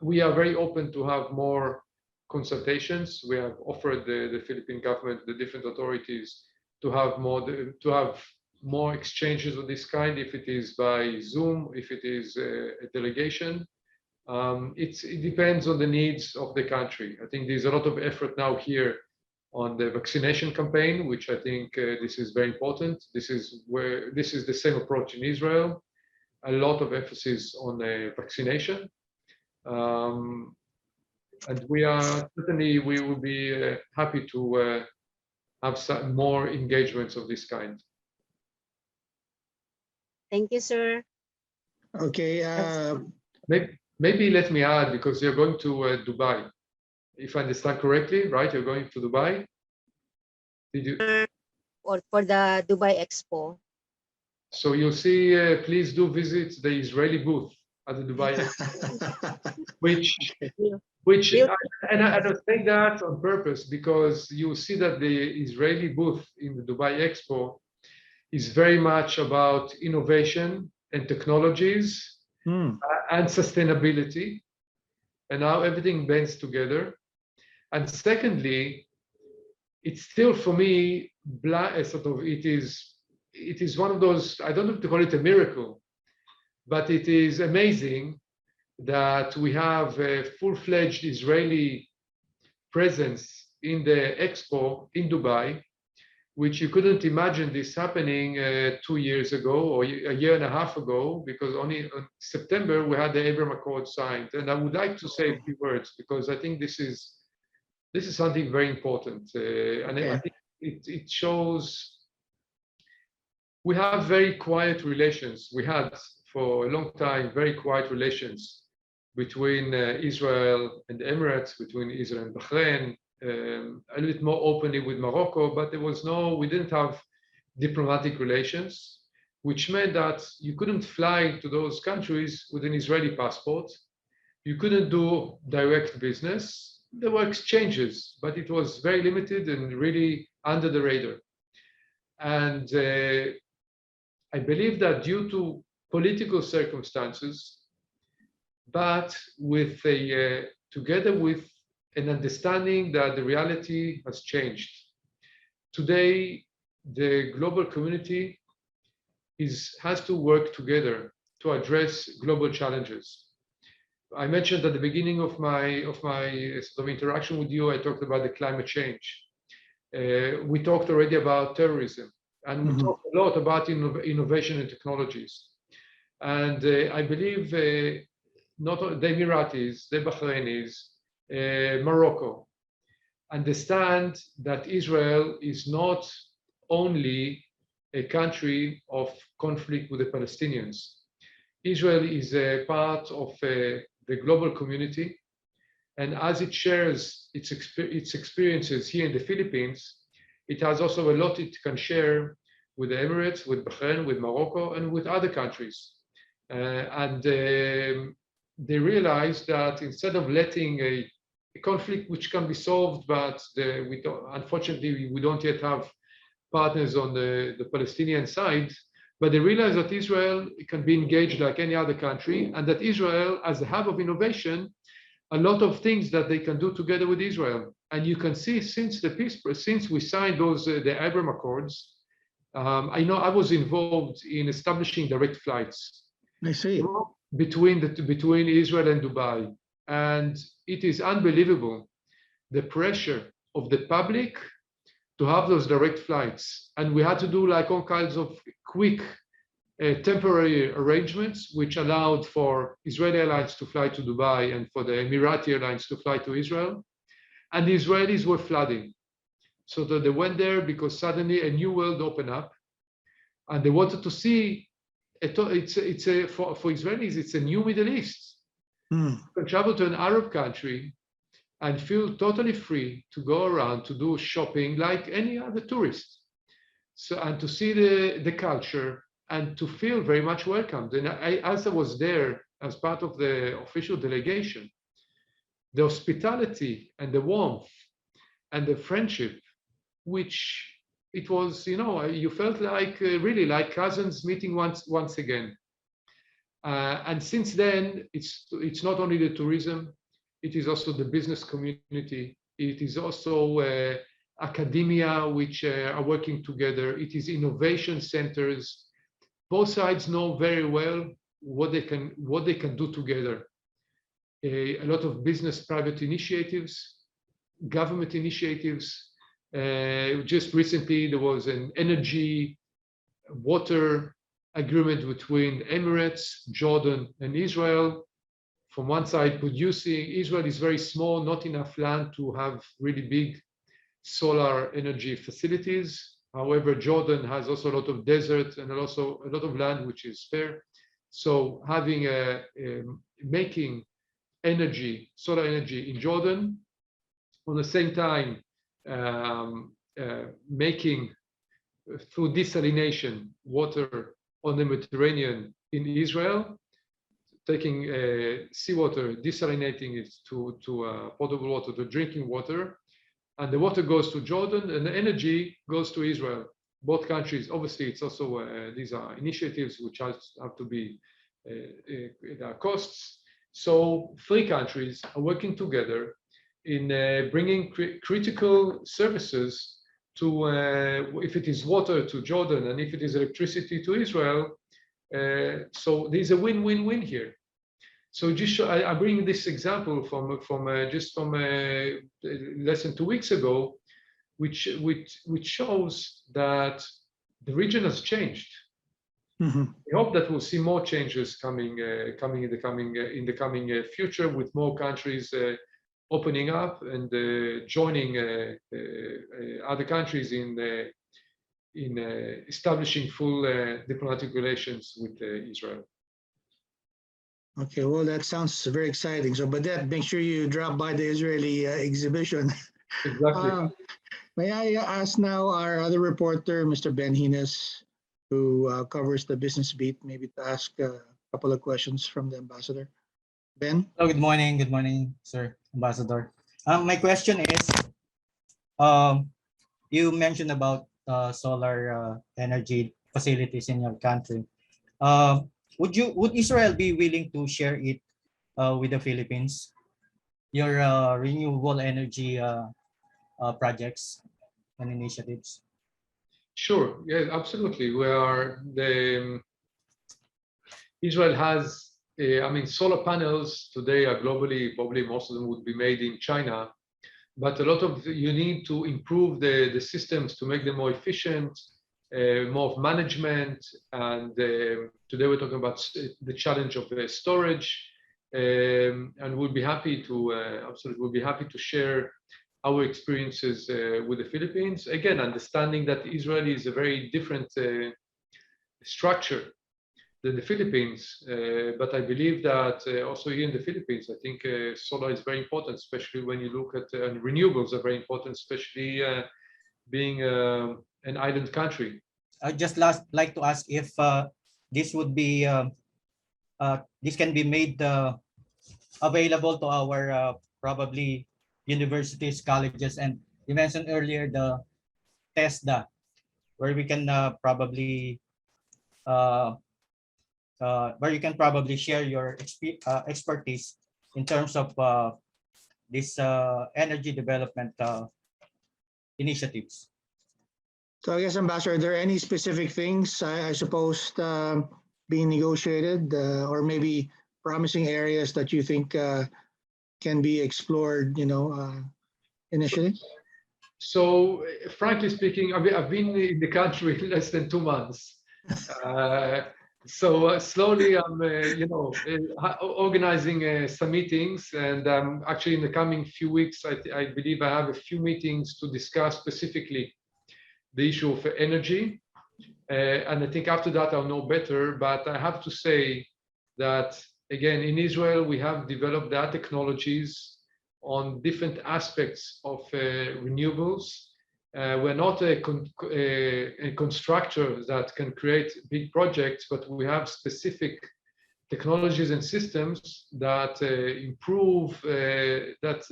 [SPEAKER 2] We are very open to have more consultations. We have offered the Philippine government, the different authorities, to have more exchanges of this kind, if it is by Zoom, if it is a delegation. It depends on the needs of the country. I think there's a lot of effort now here on the vaccination campaign, which I think this is very important. This is the same approach in Israel. A lot of emphasis on vaccination. And we will be happy to have some more engagements of this kind.
[SPEAKER 3] Thank you, sir.
[SPEAKER 1] Okay.
[SPEAKER 2] Maybe let me add, because you're going to Dubai, if I understand correctly, right? You're going to Dubai. Did you?
[SPEAKER 3] Or for the Dubai Expo.
[SPEAKER 2] So you'll see. Please do visit the Israeli booth at the Dubai Expo, which and I don't say that on purpose, because you see that the Israeli booth in the Dubai Expo is very much about innovation and technologies and sustainability, and how everything bends together. And secondly, it's still for me it is one of those, I don't have to call it a miracle, but it is amazing that we have a full-fledged Israeli presence in the Expo in Dubai, which you couldn't imagine this happening 2 years ago or a year and a half ago, because only in September we had the Abraham Accord signed. And I would like to say a few words, because I think this is something very important. And I think it shows we have very quiet relations. We had for a long time very quiet relations between Israel and the Emirates, between Israel and Bahrain, a little bit more openly with Morocco, but we didn't have diplomatic relations, which meant that you couldn't fly to those countries with an Israeli passport. You couldn't do direct business. There were exchanges, but it was very limited and really under the radar. And I believe that due to political circumstances, but together with an understanding that the reality has changed. Today, the global community has to work together to address global challenges. I mentioned at the beginning of my sort of interaction with you, I talked about the climate change. We talked already about terrorism, and we talked a lot about innovation and technologies. And I believe not the Emiratis, the Bahrainis, Morocco understand that Israel is not only a country of conflict with the Palestinians. Israel is a part of the global community, and as it shares its experiences here in the Philippines, it has also a lot it can share with the Emirates, with Bahrain, with Morocco, and with other countries. They realize that instead of letting a conflict which can be solved, but unfortunately we don't yet have partners on the Palestinian side, but they realize that Israel can be engaged like any other country, and that Israel, as a hub of innovation, a lot of things that they can do together with Israel. And you can see since we signed the Abraham Accords, I know I was involved in establishing direct flights.
[SPEAKER 1] I see.
[SPEAKER 2] Between Israel and Dubai, and it is unbelievable the pressure of the public to have those direct flights. And we had to do like all kinds of quick temporary arrangements which allowed for Israeli airlines to fly to Dubai and for the Emirati airlines to fly to Israel. And the Israelis were flooding. So that they went there because suddenly a new world opened up and they wanted to see, for Israelis, it's a new Middle East. You can travel to an Arab country and feel totally free to go around to do shopping like any other tourist. So, and to see the culture and to feel very much welcomed. And as I was there as part of the official delegation, the hospitality and the warmth and the friendship, which it was, you felt like really like cousins meeting once again. And since then, it's not only the tourism, it is also the business community. It is also academia, which are working together. It is innovation centers. Both sides know very well what they can do together. A lot of business private initiatives, government initiatives. Just recently, there was an energy water agreement between Emirates, Jordan, and Israel. From one side, producing. Israel is very small, not enough land to have really big solar energy facilities. However, Jordan has also a lot of desert and also a lot of land which is spare. So having making energy, solar energy in Jordan, at the same time making through desalination water on the Mediterranean in Israel, taking seawater, desalinating it to potable water, to drinking water, and the water goes to Jordan and the energy goes to Israel. Both countries, obviously, it's also these are initiatives which have to be there are costs. So 3 countries are working together in bringing critical services to, if it is water, to Jordan, and if it is electricity to Israel. So there's a win-win-win here. So just I bring this example from less than 2 weeks ago, which shows that the region has changed.
[SPEAKER 1] Mm-hmm.
[SPEAKER 2] We hope that we'll see more changes coming in the coming future, with more countries opening up and joining other countries in establishing full diplomatic relations with Israel.
[SPEAKER 1] Okay, well, that sounds very exciting. So, but that, make sure you drop by the Israeli exhibition.
[SPEAKER 2] Exactly.
[SPEAKER 1] May I ask now our other reporter, Mr. Ben Hines, who covers the business beat, maybe to ask a couple of questions from the ambassador. Ben?
[SPEAKER 4] Hello, good morning, sir, Ambassador. My question is, you mentioned about solar energy facilities in your country. Would Israel be willing to share it with the Philippines? Your renewable energy projects and initiatives?
[SPEAKER 2] Sure. Yeah, absolutely. Israel has, solar panels today are globally, probably most of them would be made in China, but a lot of, you need to improve the systems to make them more efficient, more of management. And today we're talking about the challenge of storage. And we'll be happy to, absolutely, we'll be happy to share our experiences with the Philippines. Again, understanding that Israel is a very different structure than the Philippines, but I believe that also here in the Philippines, I think solar is very important, especially when you look at, and renewables are very important, especially being an island country.
[SPEAKER 4] I just like to ask if this would be, this can be made available to our probably universities, colleges, and you mentioned earlier the TESDA, where we can probably where you can probably share your expertise in terms of this energy development initiatives.
[SPEAKER 1] So I guess, Ambassador, are there any specific things, I suppose, being negotiated or maybe promising areas that you think can be explored, initially?
[SPEAKER 2] So, frankly speaking, I've been in the country less than 2 months. So slowly I'm, organizing some meetings, and actually in the coming few weeks, I believe I have a few meetings to discuss specifically the issue of energy. And I think after that I'll know better, but I have to say that, again, in Israel, we have developed that technologies on different aspects of renewables. We're not a constructor that can create big projects, but we have specific technologies and systems that improve, that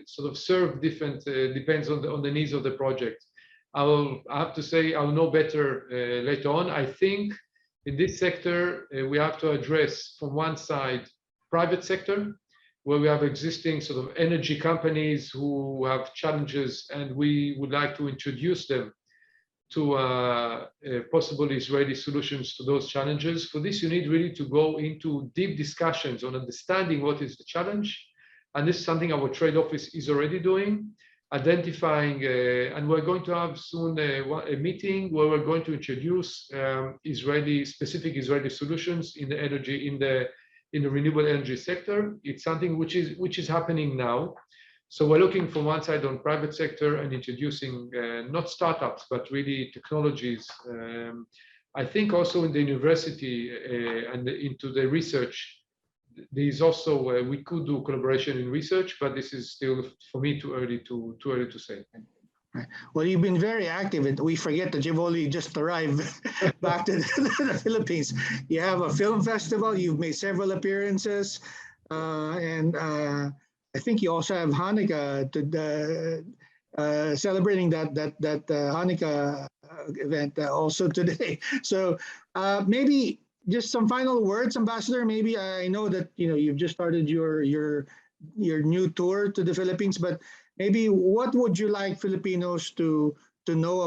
[SPEAKER 2] sort of serve different, depends on the needs of the project. I have to say I'll know better later on. I think in this sector, we have to address from one side, private sector, where we have existing sort of energy companies who have challenges, and we would like to introduce them to possible Israeli solutions to those challenges. For this, you need really to go into deep discussions on understanding what is the challenge. And this is something our trade office is already doing, identifying, and we're going to have soon a meeting where we're going to introduce specific Israeli solutions in the energy, in the renewable energy sector. It's something which is happening now. So we're looking from one side on private sector and introducing not startups, but really technologies. I think also in the university and into the research, there is also we could do collaboration in research, but this is still for me too early to say.
[SPEAKER 1] Right. Well, you've been very active, and we forget that you've only just arrived back to the Philippines. You have a film festival. You've made several appearances, and I think you also have Hanukkah celebrating that Hanukkah event also today. So maybe just some final words, Ambassador. Maybe I know that you've just started your new tour to the Philippines, but maybe what would you like Filipinos to know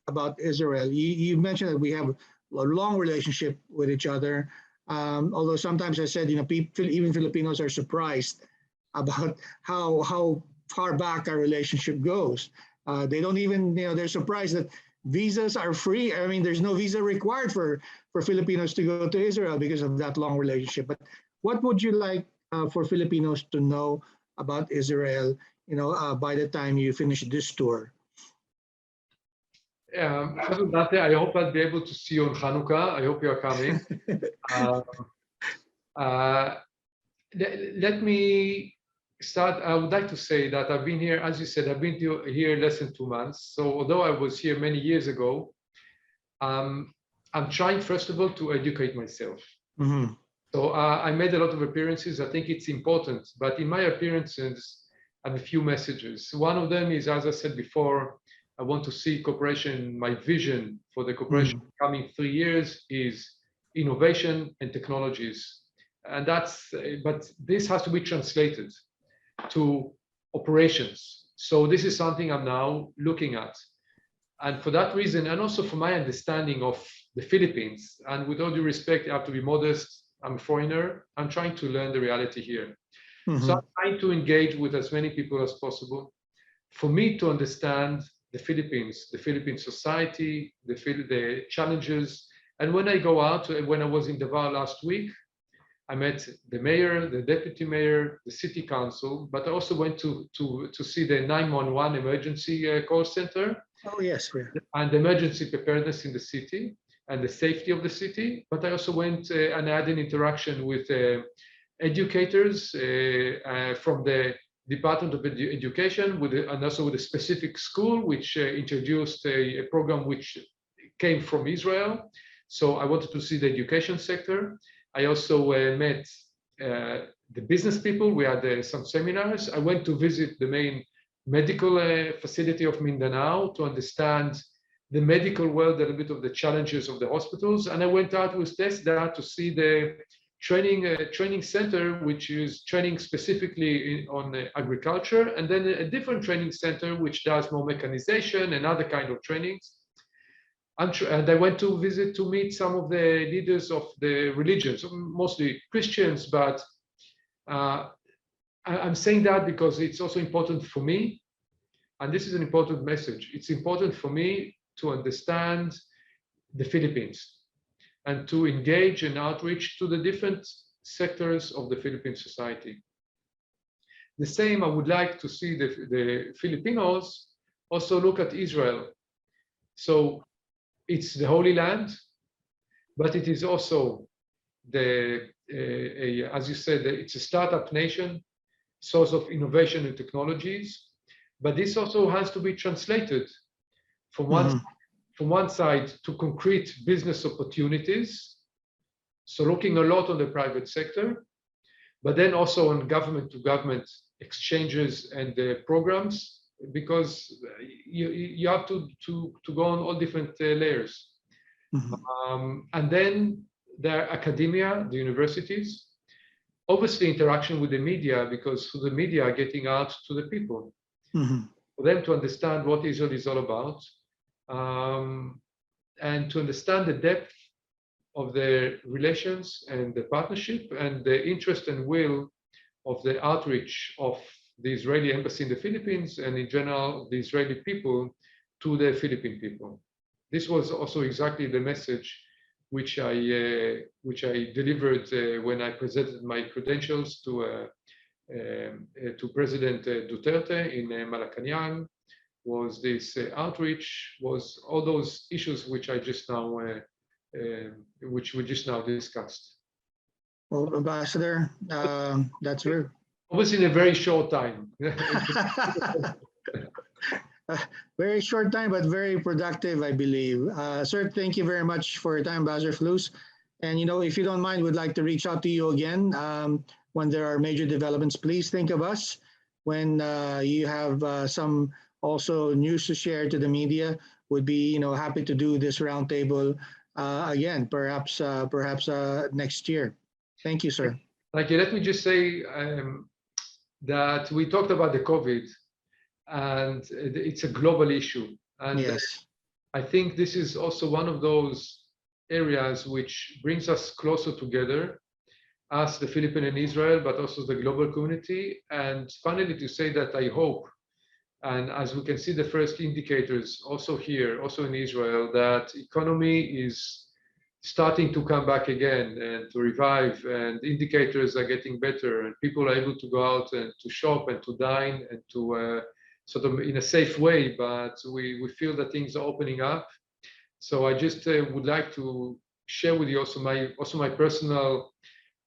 [SPEAKER 1] about Israel? You mentioned that we have a long relationship with each other. Although sometimes I said, even Filipinos are surprised about how far back our relationship goes. They don't even, they're surprised that visas are free. I mean, there's no visa required for Filipinos to go to Israel because of that long relationship. But what would you like for Filipinos to know about Israel, by the time you finish this tour?
[SPEAKER 2] I hope I'll be able to see you on Hanukkah. I hope you are coming. Let me start. I would like to say that I've been here, as you said, I've been here less than 2 months. So although I was here many years ago, I'm trying, first of all, to educate myself. Mm-hmm. So I made a lot of appearances. I think it's important. But in my appearances, I have a few messages. One of them is, as I said before, I want to see cooperation. My vision for the cooperation coming 3 years is innovation and technologies. And but this has to be translated to operations. So this is something I'm now looking at. And for that reason, and also for my understanding of the Philippines, and with all due respect, I have to be modest, I'm a foreigner, I'm trying to learn the reality here. Mm-hmm. So I'm trying to engage with as many people as possible. For me to understand the Philippines, the Philippine society, the challenges. And when I go out, when I was in Davao last week, I met the mayor, the deputy mayor, the city council, but I also went to see the 911 emergency call center.
[SPEAKER 1] Oh, yes. Yeah.
[SPEAKER 2] And emergency preparedness in the city and the safety of the city. But I also went and I had an interaction with educators from the Department of Education and also with a specific school which introduced a program which came from Israel. So I wanted to see the education sector. I also met the business people. We had some seminars. I went to visit the main medical facility of Mindanao to understand the medical world, a little bit of the challenges of the hospitals. And I went out with Tesla to see the training center, which is training specifically on agriculture, and then a different training center, which does more mechanization and other kind of trainings. And I went to meet some of the leaders of the religions, mostly Christians, but I'm saying that because it's also important for me, and this is an important message. It's important for me to understand the Philippines. and to engage and outreach to the different sectors of the Philippine society. The same, I would like to see the Filipinos also look at Israel. So it's the Holy Land, but it is also as you said, it's a startup nation, source of innovation and technologies, but this also has to be translated from one side to concrete business opportunities. So looking a lot on the private sector, but then also on government to government exchanges and programs, because you have to go on all different layers. And then there are academia, the universities, obviously interaction with the media, because the media are getting out to the people, for them to understand what Israel is all about, and to understand the depth of the relations and the partnership and the interest and will of the outreach of the Israeli embassy in the Philippines and in general the Israeli people to the Philippine people. This was also exactly the message which I delivered when I presented my credentials to President Duterte in Malacanang. Was this outreach, was all those issues which I just now which we just now discussed.
[SPEAKER 1] Well, Ambassador, that's very
[SPEAKER 2] Obviously, in a very short time.
[SPEAKER 1] very short time, but very productive, I believe. Sir, thank you very much for your time, Ambassador Fluss. And if you don't mind, we'd like to reach out to you again when there are major developments. Please think of us when you have some also news to share to the media. Would be happy to do this roundtable again, perhaps next year. Thank you, sir.
[SPEAKER 2] Thank you. Let me just say that we talked about the COVID, and it's a global issue. And
[SPEAKER 1] yes,
[SPEAKER 2] I think this is also one of those areas which brings us closer together, us, the Philippines and Israel, but also the global community. And finally, to say that I hope, and as we can see the first indicators also here, also in Israel, that economy is starting to come back again and to revive, and indicators are getting better, and people are able to go out and to shop and to dine and to sort of in a safe way, but we feel that things are opening up. So I just would like to share with you also my personal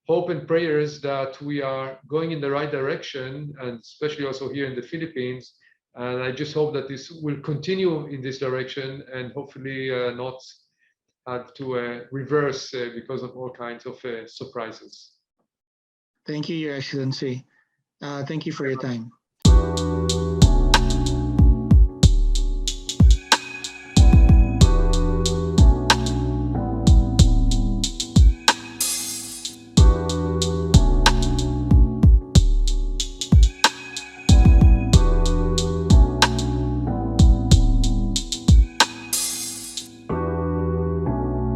[SPEAKER 2] hope and prayers that we are going in the right direction, and especially also here in the Philippines. And I just hope that this will continue in this direction and hopefully not have to reverse because of all kinds of surprises.
[SPEAKER 1] Thank you, Your Excellency. Thank you for your time.